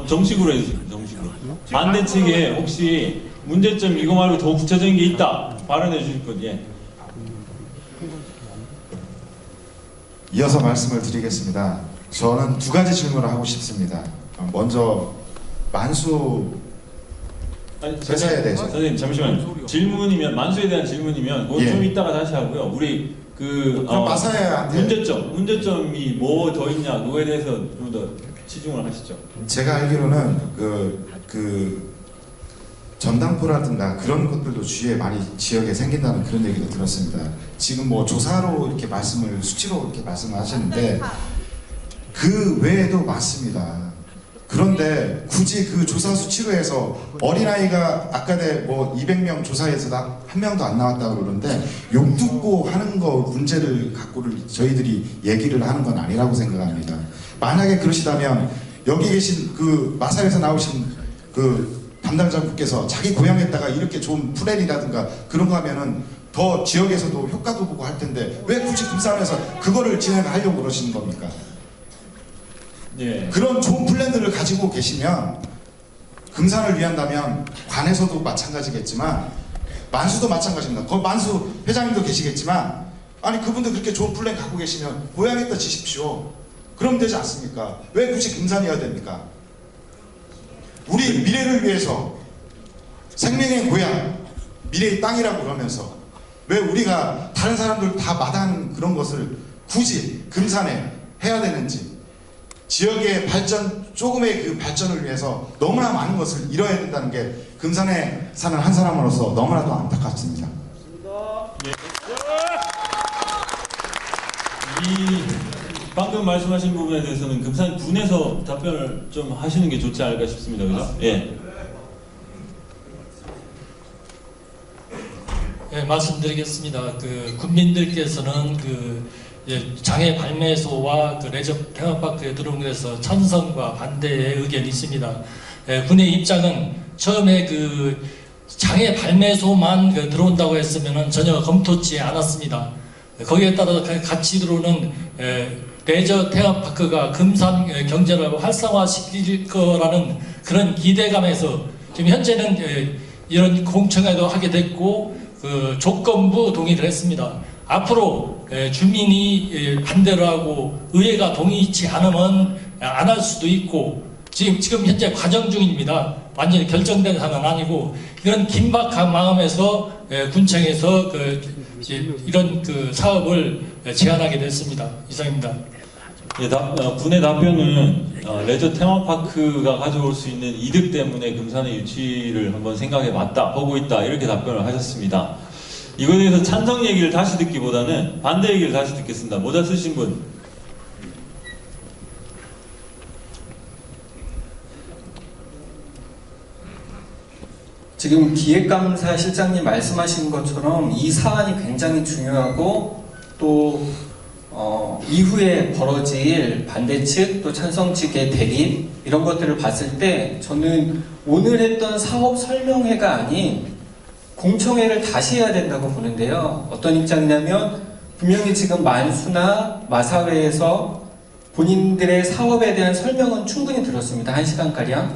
정식으로 해주세요, 정식으로. 반대 측에 혹시 문제점 이거 말고 더 구체적인 게 있다, 발언해 주실 분, 예. 이어서 말씀을 드리겠습니다. 저는 두 가지 질문을 하고 싶습니다. 먼저 만수 회사에 대해서. 선생님 잠시만요. 질문이면 만수에 대한 질문이면 그건 좀 이따가 다시 하고요. 우리 문제점이 뭐 더 있냐 그거에 대해서 좀 더 치중을 하시죠. 제가 알기로는 전당포라든가 그런 것들도 주위에 많이 지역에 생긴다는 그런 얘기도 들었습니다. 지금 뭐 조사로 이렇게 수치로 이렇게 말씀을 하시는데 그 외에도 많습니다. 그런데 굳이 그 조사 수치로 해서 어린아이가 아까 200명 조사해서 한 명도 안 나왔다고 그러는데 욕 듣고 하는 거 문제를 갖고를 저희들이 얘기를 하는 건 아니라고 생각합니다. 만약에 그러시다면 여기 계신 그 마사에서 나오신 그 담당자분께서 자기 고향에다가 이렇게 좋은 플랜이라든가 그런 거 하면은 더 지역에서도 효과도 보고 할 텐데 왜 굳이 금산에서 그거를 진행하려고 그러시는 겁니까? 예. 그런 좋은 플랜들을 가지고 계시면 금산을 위한다면 관에서도 마찬가지겠지만 만수도 마찬가지입니다. 거기 만수 회장님도 계시겠지만 아니 그분들 그렇게 좋은 플랜 갖고 계시면 고향에다 지십시오. 그럼 되지 않습니까? 왜 굳이 금산이어야 됩니까? 우리 미래를 위해서 생명의 고향, 미래의 땅이라고 그러면서 왜 우리가 다른 사람들 다 마다하는 그런 것을 굳이 금산에 해야 되는지 지역의 발전, 조금의 그 발전을 위해서 너무나 많은 것을 이뤄야 된다는 게 금산에 사는 한 사람으로서 너무나도 안타깝습니다. 방금 말씀하신 부분에 대해서는 금산 군에서 답변을 좀 하시는 게 좋지 않을까 싶습니다. 그죠? 예. 예, 말씀드리겠습니다. 그 군민들께서는 장애 발매소와 레저 테마파크에 들어온 것에서 찬성과 반대의 의견이 있습니다. 군의 입장은 처음에 장애 발매소만 들어온다고 했으면 전혀 검토치 않았습니다. 거기에 따라 같이 들어오는 레저 테마파크가 금산 경제를 활성화시킬 거라는 그런 기대감에서 지금 현재는 이런 공청회도 하게 됐고 조건부 동의를 했습니다. 앞으로 주민이 반대를 하고 의회가 동의치 않으면 안 할 수도 있고 지금 현재 과정 중입니다. 완전히 결정된 사안은 아니고 이런 긴박한 마음에서 군청에서 이런 사업을 제안하게 됐습니다. 이상입니다. 예, 군의 답변은 레저 테마파크가 가져올 수 있는 이득 때문에 금산의 유치를 한번 생각해 봤다, 보고 있다 이렇게 답변을 하셨습니다. 이거에 대해서 찬성 얘기를 다시 듣기보다는 반대 얘기를 다시 듣겠습니다. 모자 쓰신 분. 지금 기획감사 실장님 말씀하신 것처럼 이 사안이 굉장히 중요하고 또 이후에 벌어질 반대측 또 찬성 측의 대립 이런 것들을 봤을 때 저는 오늘 했던 사업 설명회가 아닌 공청회를 다시 해야 된다고 보는데요. 어떤 입장이냐면 분명히 지금 만수나 마사회에서 본인들의 사업에 대한 설명은 충분히 들었습니다. 1시간가량.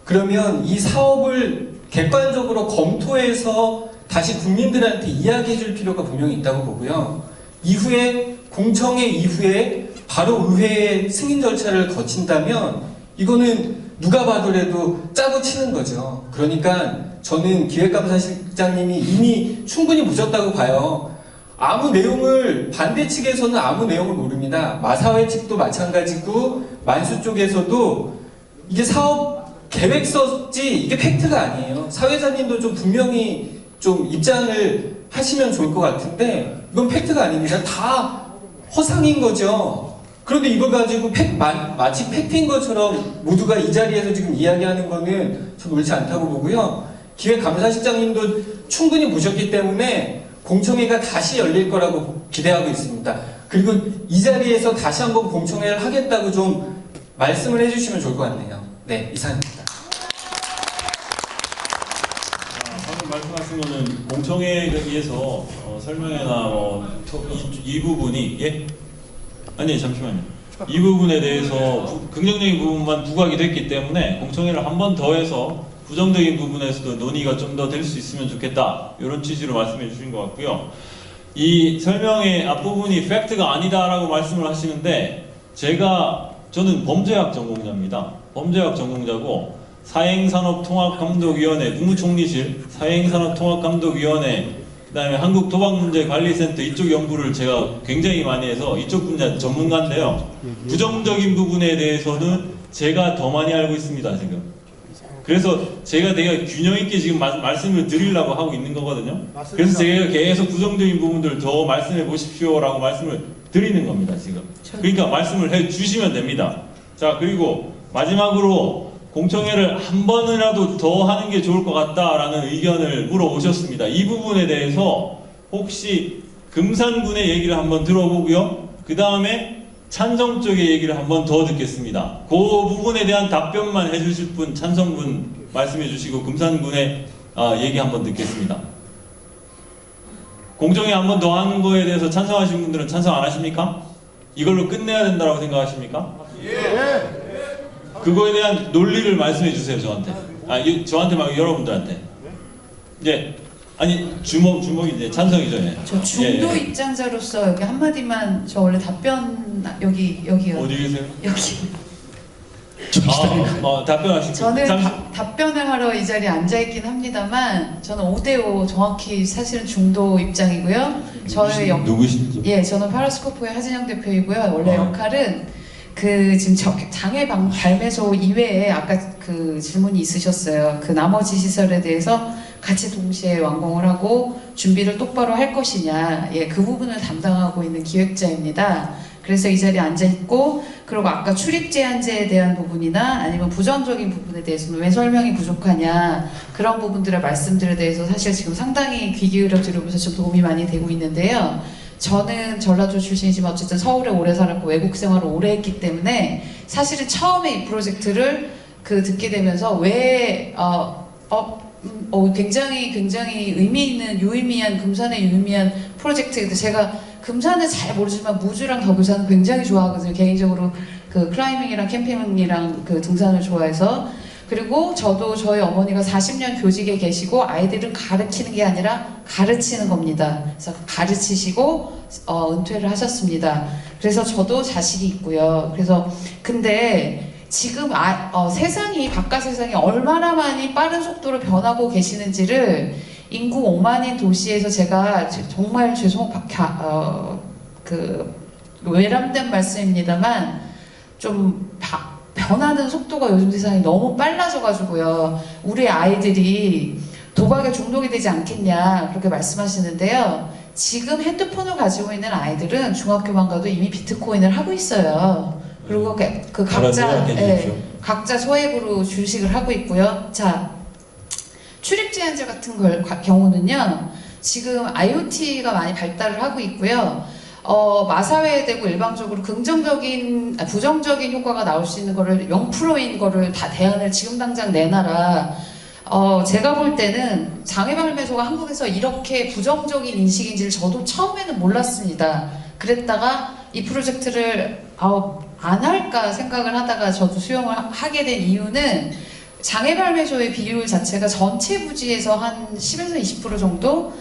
그러면 이 사업을 객관적으로 검토해서 다시 국민들한테 이야기해 줄 필요가 분명히 있다고 보고요. 이후에 공청회 이후에 바로 의회의 승인 절차를 거친다면 이거는 누가 봐도라도 짜고 치는 거죠. 그러니까 저는 기획감사실장님이 이미 충분히 보셨다고 봐요. 아무 내용을 반대 측에서는 아무 내용을 모릅니다. 마사회 측도 마찬가지고 만수 쪽에서도 이게 사업 계획서지 이게 팩트가 아니에요. 사회자님도 좀 분명히 좀 입장을 하시면 좋을 것 같은데 이건 팩트가 아닙니다. 다 허상인 거죠. 그런데 이걸 가지고 마치 팩트인 것처럼 모두가 이 자리에서 지금 이야기하는 거는 좀 옳지 않다고 보고요. 기획감사실장님도 충분히 보셨기 때문에 공청회가 다시 열릴 거라고 기대하고 있습니다. 그리고 이 자리에서 다시 한번 공청회를 하겠다고 좀 말씀을 해주시면 좋을 것 같네요. 네, 이상입니다. 방금 말씀하신 거는 공청회에 의해서 설명회나 이 부분이 예? 아니 잠시만요. 이 부분에 대해서 긍정적인 부분만 부각이 됐기 때문에 공청회를 한 번 더 해서 부정적인 부분에서도 논의가 좀 더 될 수 있으면 좋겠다 이런 취지로 말씀해 주신 것 같고요. 이 설명의 앞부분이 팩트가 아니다라고 말씀을 하시는데 저는 범죄학 전공자입니다. 범죄학 전공자고 사행산업통합감독위원회 국무총리실 사행산업통합감독위원회 그다음에 한국도박문제관리센터 이쪽 연구를 제가 굉장히 많이 해서 이쪽 분야 전문가인데요. 부정적인 부분에 대해서는 제가 더 많이 알고 있습니다. 지금. 그래서 제가 되게 균형 있게 지금 말씀을 드리려고 하고 있는 거거든요. 그래서 제가 계속 부정적인 부분들 더 말씀해 보십시오라고 말씀을 드리는 겁니다. 지금. 그러니까 말씀을 해 주시면 됩니다. 자, 그리고 마지막으로 공청회를 한 번이라도 더 하는 게 좋을 것 같다라는 의견을 물어보셨습니다. 이 부분에 대해서 혹시 금산군의 얘기를 한번 들어보고요. 그 다음에 찬성 쪽의 얘기를 한번 더 듣겠습니다. 그 부분에 대한 답변만 해주실 분, 찬성분 말씀해 주시고 금산군의 얘기 한번 듣겠습니다. 공청회 한 번 더 하는 거에 대해서 찬성하시는 분들은 찬성 안 하십니까? 이걸로 끝내야 된다고 생각하십니까? 예. 그거에 대한 논리를 말씀해 주세요, 저한테. 저한테 말고 여러분들한테. 예. 아니, 주목이 이제 찬성이죠. 예. 저 중도 예. 입장자로서 여기 한마디만 저 원래 답변 여기요. 어디 계세요? 여기. 답변하시고. 저는 답변을 하러 이 자리에 앉아 있긴 합니다만 저는 5대5 정확히 사실은 중도 입장이고요. 누구신지? 예, 저는 파라스코프의 하진영 대표이고요. 원래 역할은 지금 장애 발매소 이외에 아까 그 질문이 있으셨어요. 그 나머지 시설에 대해서 같이 동시에 완공을 하고 준비를 똑바로 할 것이냐, 예, 그 부분을 담당하고 있는 기획자입니다. 그래서 이 자리에 앉아 있고, 그리고 아까 출입 제한제에 대한 부분이나 아니면 부정적인 부분에 대해서는 왜 설명이 부족하냐, 그런 부분들의 말씀들에 대해서 사실 지금 상당히 귀 기울여 들으면서 좀 도움이 많이 되고 있는데요. 저는 전라도 출신이지만 어쨌든 서울에 오래 살았고 외국 생활을 오래 했기 때문에 사실은 처음에 이 프로젝트를 듣게 되면서 굉장히 의미 있는 유의미한 금산의 유의미한 프로젝트인데 제가 금산은 잘 모르지만 무주랑 덕유산은 굉장히 좋아하거든요. 개인적으로 그 클라이밍이랑 캠핑이랑 그 등산을 좋아해서. 그리고 저도 저희 어머니가 40년 교직에 계시고 아이들은 가르치는 게 아니라 가르치는 겁니다. 그래서 가르치시고 은퇴를 하셨습니다. 그래서 저도 자식이 있고요. 그래서 근데 지금 세상이 바깥 세상이 얼마나 많이 빠른 속도로 변하고 계시는지를 인구 5만인 도시에서 제가 정말 외람된 말씀입니다만 좀 변하는 속도가 요즘 세상이 너무 빨라져가지고요. 우리 아이들이 도박에 중독이 되지 않겠냐 그렇게 말씀하시는데요. 지금 핸드폰을 가지고 있는 아이들은 중학교만 가도 이미 비트코인을 하고 있어요. 그리고 그 각자 각자 소액으로 주식을 하고 있고요. 자, 출입 제한제 같은 경우는요. 지금 IoT가 많이 발달을 하고 있고요. 마사회되고 일방적으로 부정적인 효과가 나올 수 있는 거를 0%인 거를 다 대안을 지금 당장 내놔라. 제가 볼 때는 장애발매소가 한국에서 이렇게 부정적인 인식인지를 저도 처음에는 몰랐습니다. 그랬다가 이 프로젝트를 안 할까 생각을 하다가 저도 수용을 하게 된 이유는 장애발매소의 비율 자체가 전체 부지에서 한 10에서 20% 정도?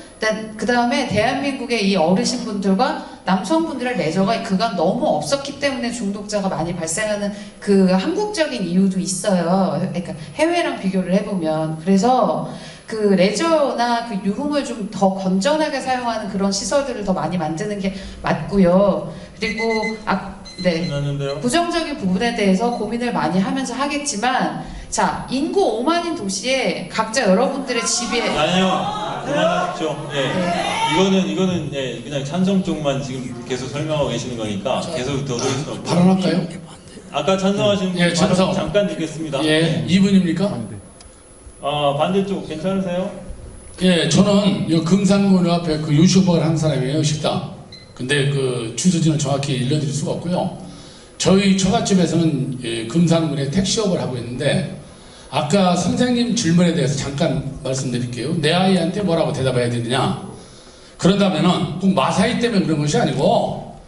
그 다음에 대한민국의 이 어르신분들과 남성분들의 레저가 그간 너무 없었기 때문에 중독자가 많이 발생하는 그 한국적인 이유도 있어요. 그러니까 해외랑 비교를 해보면. 그래서 그 레저나 그 유흥을 좀 더 건전하게 사용하는 그런 시설들을 더 많이 만드는 게 맞고요. 그리고 네. 부정적인 부분에 대해서 고민을 많이 하면서 하겠지만, 자, 인구 5만인 도시에 각자 여러분들의 집에 아니요, 그만하십시오. 예, 이거는 예, 그냥 찬성 쪽만 지금 계속 설명하고 계시는 거니까 계속 더 들을 수는 없고. 발언할까요? 아까 찬성하신 분 찬성. 잠깐 듣겠습니다. 예, 2분입니까? 반대쪽 괜찮으세요? 예, 저는 이 금산군 앞에 그 유슈버를 한 사람이에요, 식당. 근데 그 주소지는 정확히 일러드릴 수가 없고요. 저희 처갓집에서는 금산군에 택시업을 하고 있는데, 아까 선생님 질문에 대해서 잠깐 말씀드릴게요. 내 아이한테 뭐라고 대답해야 되느냐? 그런다면은 꼭 마사이 때문에 그런 것이 아니고,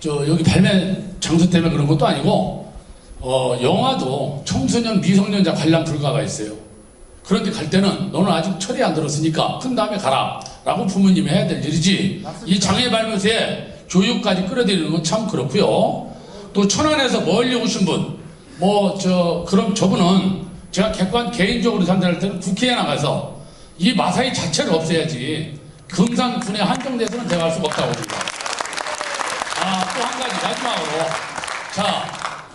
여기 발매 장소 때문에 그런 것도 아니고, 영화도 청소년 미성년자 관람 불가가 있어요. 그런데 갈 때는 너는 아직 철이 안 들었으니까 큰 다음에 가라 라고 부모님이 해야 될 일이지, 이 장애 발매소에 교육까지 끌어들이는 건 참 그렇고요. 또 천안에서 멀리 오신 분, 그럼 저분은 제가 개인적으로 판단할 때는 국회에 나가서 이 마사이 자체를 없애야지 금산군에 한정돼서는 대화할 수가 없다고 봅니다. 또 한 가지 마지막으로, 자,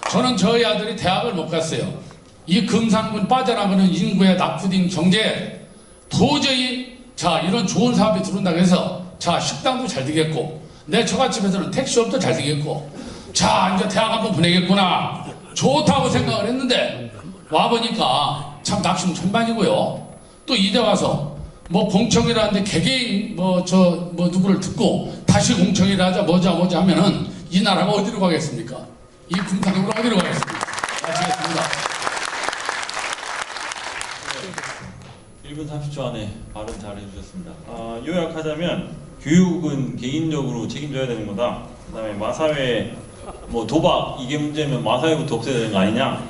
저는 저희 아들이 대학을 못 갔어요. 이 금산군 빠져나가는 인구의 낙후된 경제에 도저히 이런 좋은 사업이 들어온다고 해서 식당도 잘 되겠고 내 처갓집에서는 택시업도 잘 되겠고 이제 대학 한번 보내겠구나 좋다고 생각을 했는데 와보니까 참 낙심천만이고요. 또 이제 와서 공청이라는데 개개인 누구를 듣고 다시 공청이라 하자 뭐자 하면은 이 나라가 어디로 가겠습니까? 이 금산으로 어디로 가겠습니까? 마치겠습니다. 1분 30초 안에 발언 잘 해주셨습니다. 요약하자면 교육은 개인적으로 책임져야 되는 거다. 그 다음에 마사회, 도박 이게 문제면 마사회부터 없애야 되는 거 아니냐.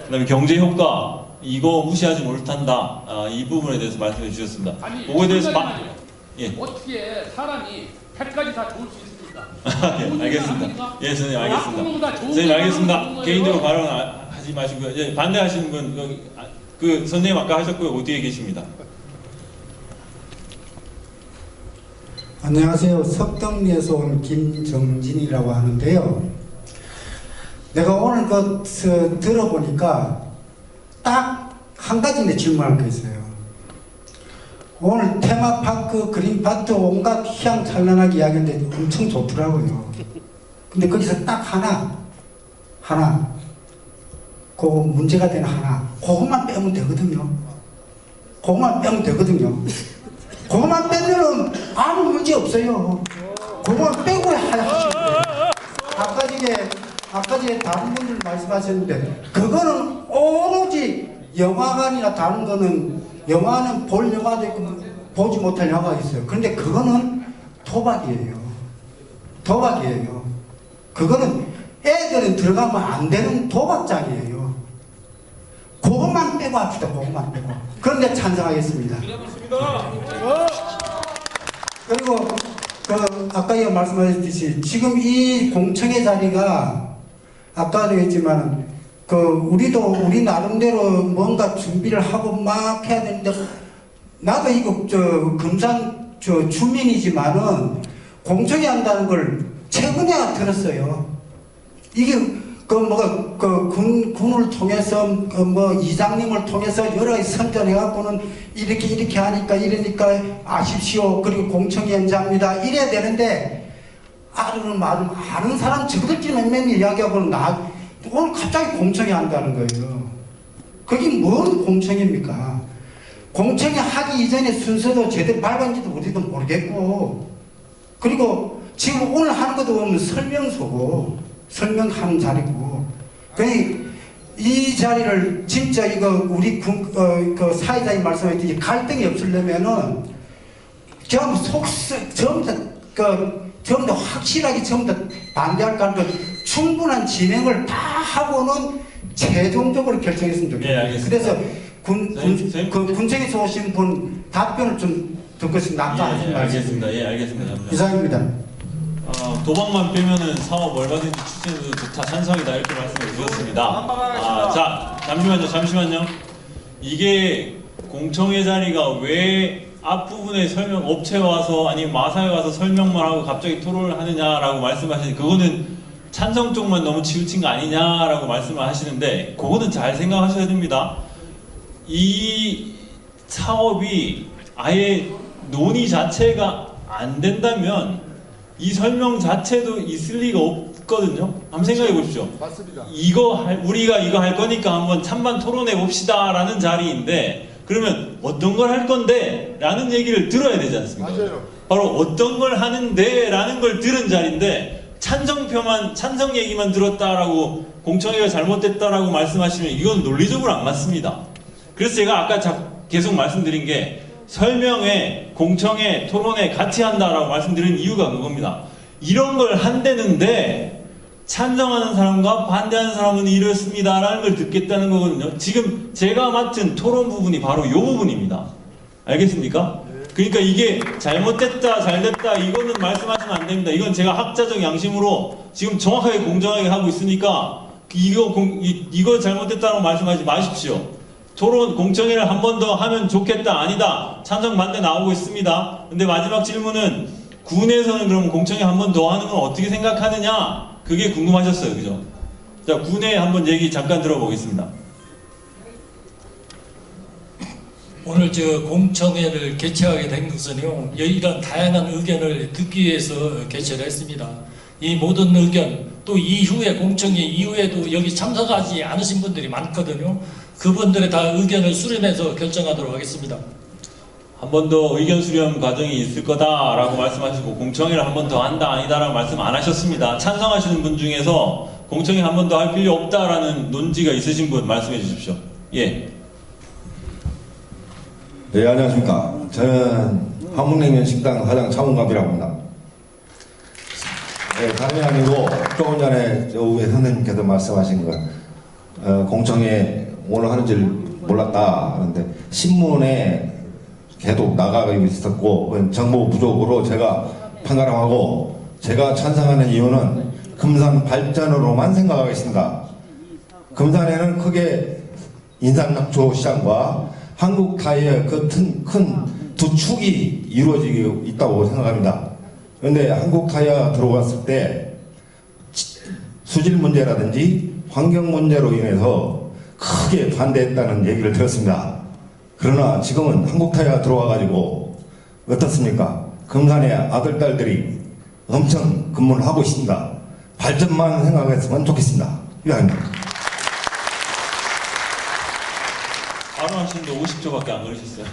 그 다음에 경제 효과 이거 무시하지 못한다. 이 부분에 대해서 말씀해 주셨습니다. 그거에 대해서 어떻게 사람이 100가지 다 좋을 수 있습니까? 예, 알겠습니다. 예, 선생님 알겠습니다. 선생님 알겠습니다. 개인적으로 발언하지 마시고요. 예, 반대하시는 분 여기 선생님 아까 하셨고요. 어디에 계십니다. 안녕하세요. 석덕리에서 온 김정진이라고 하는데요. 내가 오늘 들어보니까 딱 한 가지 질문할 게 있어요. 오늘 테마파크, 그린파트 온갖 희양찬란하게 이야기했는데 엄청 좋더라고요. 근데 거기서 딱 하나 그거 문제가 되는 하나, 그것만 빼면 되거든요. 그것만 빼면 아무 문제 없어요. 그것만 빼고 하시면 돼요. 아까 전에 다른 분들 말씀하셨는데, 그거는 오로지 영화관이나 다른 거는, 영화는 볼 영화도 있고 보지 못할 영화가 있어요. 그런데 그거는 도박이에요. 그거는 애들은 들어가면 안 되는 도박장이에요. 그것만 빼고 합시다. 그것만 빼고. 그런데 찬성하겠습니다. 그리고 아까 말씀하셨듯이 지금 이 공청회 자리가 아까도 했지만 우리 나름대로 뭔가 준비를 하고 막 해야 되는데, 나도 이거 금산 주민이지만은 공청회 한다는 걸 최근에 들었어요. 이게 군을 통해서 이장님을 통해서 여러 가지 선전해갖고는 이렇게 하니까 이러니까 아십시오. 그리고 공청위원장입니다. 이래야 되는데 아는 사람 저들끼리 맨날 이야기하고는 오늘 갑자기 공청회 한다는 거예요. 그게 뭔 공청회입니까? 공청회 하기 이전에 순서도 제대로 밟았는지도 우리도 모르겠고, 그리고 지금 오늘 하는 것도 보면 설명서고 설명하는 자리고, 이 자리를 진짜 우리 그 사회자님 말씀하셨듯이 갈등이 없으려면은 전부 다 확실하게 전부 다 반대할 거 충분한 진행을 다 하고는 최종적으로 결정했으면 좋겠어요. 예, 그래서 군청에서 오신 분 답변을 좀 듣고 싶습니다. 예, 알겠습니다. 예, 알겠습니다. 이상입니다. 도박만 빼면은 사업 얼마든지 추진해도 좋다, 찬성이다 이렇게 말씀을 드렸습니다. 자, 잠시만요. 이게 공청회 자리가 왜 앞부분에 설명 업체 와서 아니면 마사에 와서 설명만 하고 갑자기 토론을 하느냐라고 말씀하시는, 그거는 찬성 쪽만 너무 치우친 거 아니냐라고 말씀을 하시는데, 그거는 잘 생각하셔야 됩니다. 이 사업이 아예 논의 자체가 안 된다면 이 설명 자체도 있을 리가 없거든요. 한번 생각해 보십시오. 맞습니다. 우리가 이거 할 거니까 한번 찬반 토론해 봅시다 라는 자리인데, 그러면 어떤 걸 할 건데 라는 얘기를 들어야 되지 않습니까? 맞아요. 바로 어떤 걸 하는데 라는 걸 들은 자리인데, 찬성 얘기만 들었다라고 공청회가 잘못됐다라고 말씀하시면 이건 논리적으로 안 맞습니다. 그래서 제가 아까 계속 말씀드린 게, 설명회, 공청회, 토론회 같이 한다라고 말씀드린 이유가 그겁니다. 이런 걸 한다는데 찬성하는 사람과 반대하는 사람은 이렇습니다라는 걸 듣겠다는 거거든요. 지금 제가 맡은 토론 부분이 바로 이 부분입니다. 알겠습니까? 그러니까 이게 잘못됐다, 잘됐다 이거는 말씀하시면 안 됩니다. 이건 제가 학자적 양심으로 지금 정확하게 공정하게 하고 있으니까 이거 잘못됐다고 말씀하지 마십시오. 토론 공청회를 한 번 더 하면 좋겠다, 아니다, 찬성 반대 나오고 있습니다. 근데 마지막 질문은 군에서는 그럼 공청회 한 번 더 하는 건 어떻게 생각하느냐, 그게 궁금하셨어요, 그죠? 자, 군에 한번 얘기 잠깐 들어보겠습니다. 오늘 공청회를 개최하게 된 것은요, 이런 다양한 의견을 듣기 위해서 개최를 했습니다. 이 모든 의견, 또 이후에 공청회 이후에도 여기 참석하지 않으신 분들이 많거든요. 그분들의 다 의견을 수렴해서 결정하도록 하겠습니다. 한 번 더 의견 수렴 과정이 있을 거다라고 말씀하시고, 공청회를 한 번 더 한다 아니다라고 말씀 안 하셨습니다. 찬성하시는 분 중에서 공청회 한 번 더 할 필요 없다라는 논지가 있으신 분 말씀해 주십시오. 예. 네, 안녕하십니까. 저는 한국냉면 식당 사장 차문갑이라고 합니다. 네, 다름이 아니고 조금 전에 우리 선생님께서 말씀하신 거, 공청회 오늘 하는 줄 몰랐다 하는데 신문에 계속 나가고 있었고 정보 부족으로 제가 판가름하고, 제가 찬성하는 이유는 금산 발전으로만 생각하고 있습니다. 금산에는 크게 인삼낙초 시장과 한국타이어 큰 두 축이 이루어지고 있다고 생각합니다. 그런데 한국타이어 들어갔을 때 수질 문제라든지 환경 문제로 인해서 크게 반대했다는 얘기를 들었습니다. 그러나 지금은 한국타이어가 들어와가지고 어떻습니까? 금산의 아들, 딸들이 엄청 근무를 하고 있습니다. 발전만 생각했으면 좋겠습니다. 이상입니다. 바로 하시는데 50초밖에 안 걸리셨어요.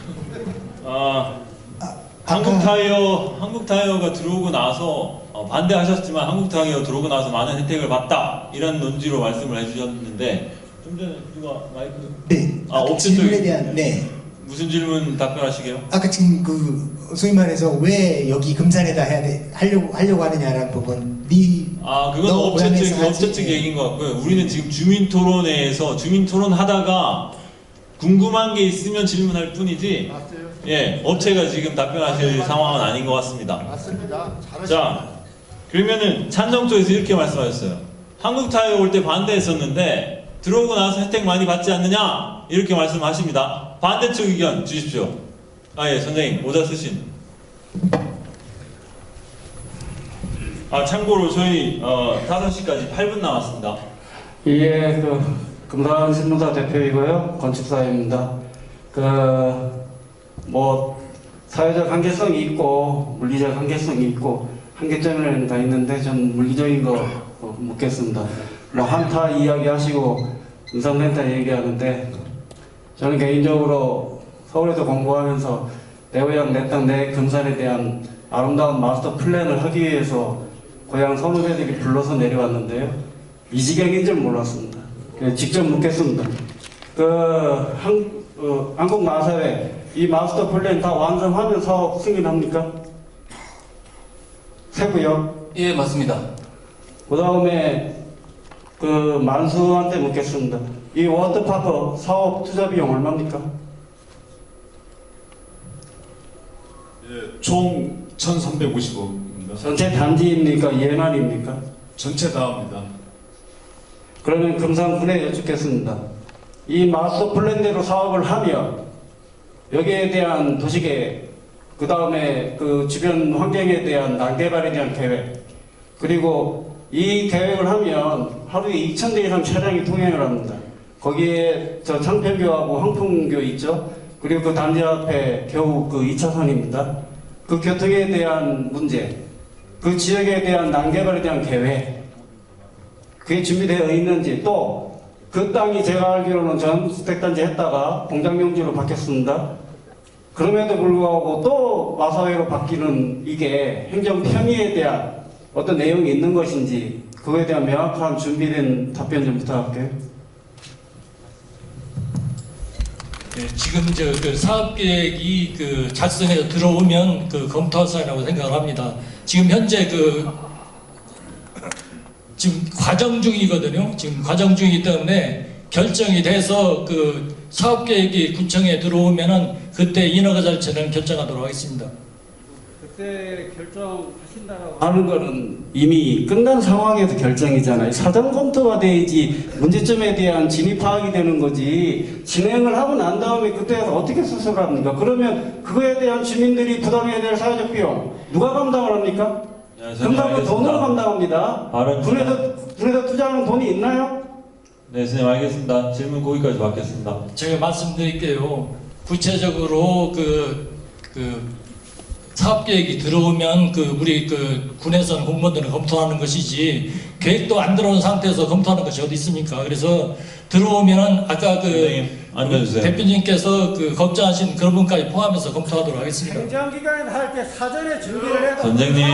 한국타이어가 들어오고 나서 반대하셨지만 한국타이어 들어오고 나서 많은 혜택을 봤다, 이런 논지로 말씀을 해주셨는데, 좀 전에 누가 마이크? 네. 업체 질문에 대한 무슨 질문 답변하시게요? 아까 지금 소위 말해서 왜 여기 금산에다 하려고 하느냐라는 부분. 그건 업체 측 얘기인 것 같고요. 우리는 지금 주민토론회에서 주민토론 하다가 궁금한 게 있으면 질문할 뿐이지, 예, 업체가 지금 답변하실 상황은 아닌 것 같습니다. 맞습니다. 자, 그러면은 찬성 쪽에서 이렇게 말씀하셨어요. 한국타이어 올 때 반대했었는데 들어오고 나서 혜택 많이 받지 않느냐, 이렇게 말씀하십니다. 반대쪽 의견 주십시오. 예, 선생님 모자 쓰신. 참고로 저희 5시까지 8분 남았습니다. 예, 금산신문사 대표이고요. 건축사입니다. 사회적 한계성이 있고, 물리적 한계성이 있고, 한계점이 다 있는데, 전 물리적인 거 묻겠습니다. 한타 이야기 하시고, 인삼센터 얘기하는데, 저는 개인적으로 서울에서 공부하면서 내 고향, 내 땅, 내 금산에 대한 아름다운 마스터 플랜을 하기 위해서 고향 선후배들이 불러서 내려왔는데요. 이 지경인 줄 몰랐습니다. 직접 묻겠습니다. 한국 마사회 이 마스터 플랜 다 완성하면 사업 승인합니까? 세고요. 예, 맞습니다. 그 다음에 만수한테 묻겠습니다. 이 워터파크 사업 투자 비용 얼마입니까? 예, 총 1,350억입니다. 전체 단지입니까? 예만입니까? 전체 다합니다. 그러면 금산군에 여쭙겠습니다. 이 마스터 플랜대로 사업을 하면 여기에 대한 도시계획, 그 다음에 주변 환경에 대한 난개발에 대한 계획, 그리고 이 계획을 하면 하루에 2,000대 이상 차량이 통행을 합니다. 거기에 창평교하고 황풍교 있죠? 그리고 그 단지 앞에 겨우 2차선입니다. 그 교통에 대한 문제, 그 지역에 대한 난개발에 대한 계획, 그게 준비되어 있는지, 또 그 땅이 제가 알기로는 전주택단지 했다가 공장용지로 바뀌었습니다. 그럼에도 불구하고 또 마사회로 바뀌는 이게 행정 편의에 대한 어떤 내용이 있는 것인지 그거에 대한 명확한 준비된 답변 좀 부탁할게요. 네, 지금 사업계획이 작성해서 들어오면 검토할 사안이라고 생각을 합니다. 지금 현재 지금 과정 중이거든요. 지금 과정 중이기 때문에 결정이 돼서 사업계획이 구청에 들어오면은 그때 인허가절차는 결정하도록 하겠습니다. 그때 결정하신다라고 하는 거는 이미 끝난 상황에서 결정이잖아요. 사전 검토가 돼야지 문제점에 대한 진입 파악이 되는 거지. 진행을 하고 난 다음에 그때에서 어떻게 수습을 합니까? 그러면 그거에 대한 주민들이 부담해야 될 사회적 비용 누가 감당을 합니까? 금산군 돈으로 감당합니다. 군에서 투자하는 돈이 있나요? 네, 선생님 알겠습니다. 질문 거기까지 받겠습니다. 제가 말씀드릴게요. 구체적으로 사업계획이 들어오면 우리 군에서는 공무원들은 검토하는 것이지 계획도 안 들어온 상태에서 검토하는 것이 어디 있습니까? 그래서 들어오면은 아까 대표님께서 걱정하신 그런 부분까지 포함해서 검토하도록 하겠습니다. 행정기관에 할 때 사전에 준비를 해서 선생님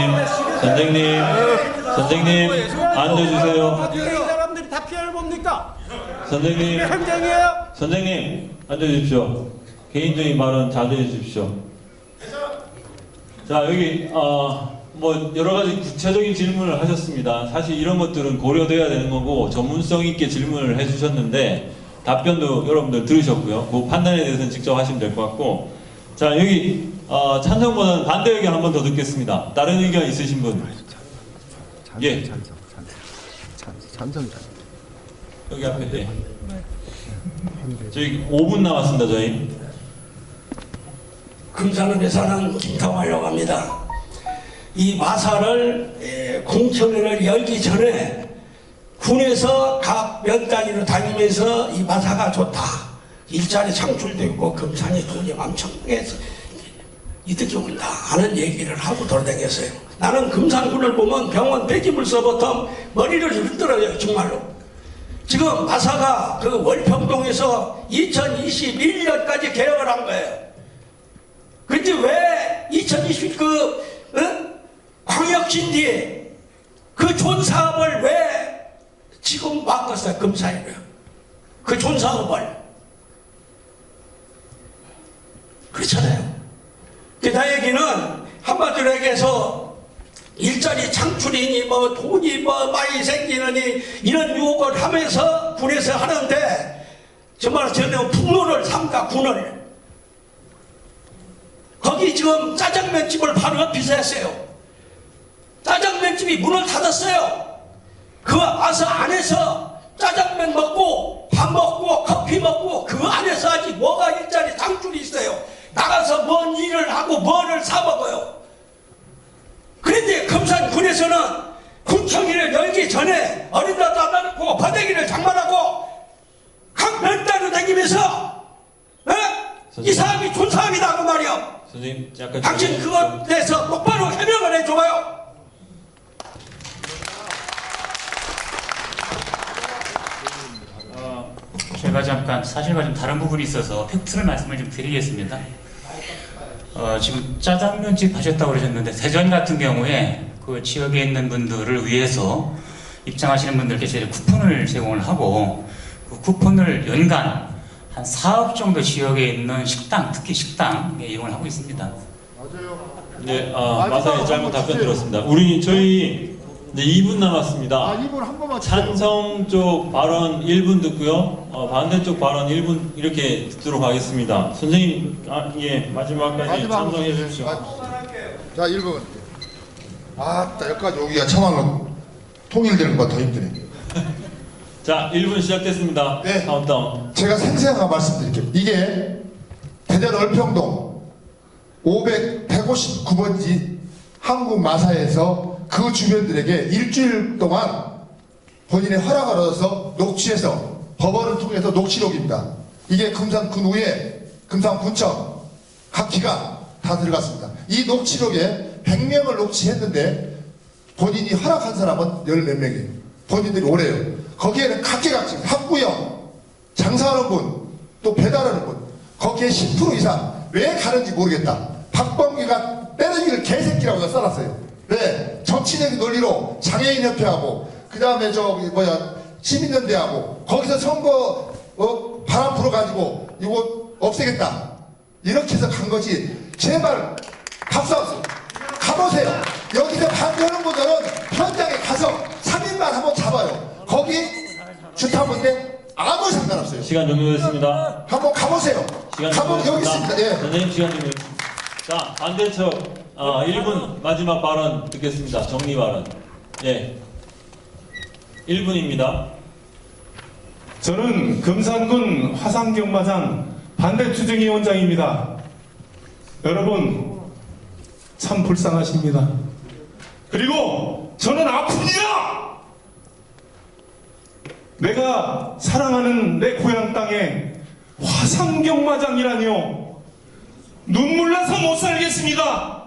앉아주세요. 이 사람들이 다 피해를 봅니까? 선생님 행정이에요? 선생님 앉아주십시오. 개인적인 발언 자제해 주십시오. 자, 여기 여러 가지 구체적인 질문을 하셨습니다. 사실 이런 것들은 고려돼야 되는 거고 전문성 있게 질문을 해주셨는데 답변도 여러분들 들으셨고요. 그 판단에 대해서는 직접 하시면 될 것 같고, 자, 여기 찬성보다는 반대 의견 한 번 더 듣겠습니다. 다른 의견 있으신 분? 예. 찬성. 여기 앞에. 예. 저희 5분 남았습니다. 저희. 금산읍에 사는 김타화라고 합니다. 이 마사를 공청회를 열기 전에 군에서 각 면 단위로 다니면서 이 마사가 좋다, 일자리 창출되고 금산이 돈이 엄청 해서 이득이 온다 하는 얘기를 하고 돌아다녔어요. 나는 금산군을 보면 병원 폐기물서부터 머리를 흔들어요. 정말로. 지금 마사가 월평동에서 2021년까지 개혁을 한 거예요. 근데 왜 2020 광역신디에 좋은 사업을 왜 지금 바꿨어요? 금산이래요. 좋은 사업을. 그렇잖아요. 나 얘기는 한마디로 얘기해서 일자리 창출이니 돈이 많이 생기느니 이런 유혹을 하면서 군에서 하는데 정말 저는 풍로를 삼가 군을 거기 지금 짜장면집을 바로 앞에서 했어요. 짜장면집이 문을 닫았어요. 그 와서 안에서 짜장면 먹고 밥 먹고 커피 먹고 그 안에서 아직 뭐가 일자리 창출이 있어요. 나가서 뭔 일을 하고 뭐를 사 먹어요. 그런데 금산군에서는 구청회를 열기 전에 어린다 따다놓고 바닥이를 장만하고 각 별따로 다니면서 이 사람이 좋은 사람이다 그 말이야. 선생님 약간 당신 그것 대해서 똑바로 해명을 해줘봐요. 제가 잠깐 사실과 좀 다른 부분이 있어서 팩트를 말씀을 좀 드리겠습니다. 지금 짜장면집 하셨다고 그러셨는데 대전 같은 경우에 그 지역에 있는 분들을 위해서 입장하시는 분들께 저희가 쿠폰을 제공을 하고 그 쿠폰을 연간 한 4억 정도 지역에 있는 식당, 특히 식당에 이용을 하고 있습니다. 네, 마사에 짧은 답변 들었습니다. 저희 이제 2분 남았습니다. 2분 한 번만 찬성 쪽 발언 1분 듣고요. 반대쪽 발언 1분 이렇게 듣도록 하겠습니다. 선생님, 예, 마지막까지 찬성해 주십시오. 자, 1분. 여기까지 오기가 참말로 통일되는 것보다 더 힘드네. 자, 1분 시작됐습니다. 네. 카운트다운. 제가 생생하게 말씀드릴게요. 이게 대전 얼평동 159번지 한국마사에서 그 주변들에게 일주일 동안 본인의 허락을 얻어서 녹취해서 법원을 통해서 녹취록입니다. 이게 금산군의회, 금산군청 각 기관 다 들어갔습니다. 이 녹취록에 100명을 녹취했는데 본인이 허락한 사람은 14 명이에요. 본인들이 오래요. 거기에는 각계각층, 학부형, 장사하는 분, 또 배달하는 분, 거기에 10% 이상 왜 가는지 모르겠다. 박범기가 때려주기를 개새끼라고 써놨어요. 왜? 정치적인 논리로 장애인협회하고 그 다음에 시민연대하고 거기서 선거 바람 불어가지고 이거 없애겠다 이렇게 해서 간 거지. 제발 박수하세요. 가보세요. 여기서 반대하는 분들은 현장에 가서 3일만 한번 잡아요. 거기 주타본데 아무 상관없어요. 시간 종료됐습니다. 한번 가보세요. 가보면 여기 있습니다. 예. 선생님 시간 종료됐습니다. 자, 반대쪽 1분 마지막 발언 듣겠습니다. 정리 발언. 예. 1분입니다. 저는 금산군 화상경마장 반대투쟁위원장입니다. 여러분 참 불쌍하십니다. 그리고 저는 아픕니다. 내가 사랑하는 내 고향 땅에 화상경마장이라뇨. 눈물 나서 못 살겠습니다.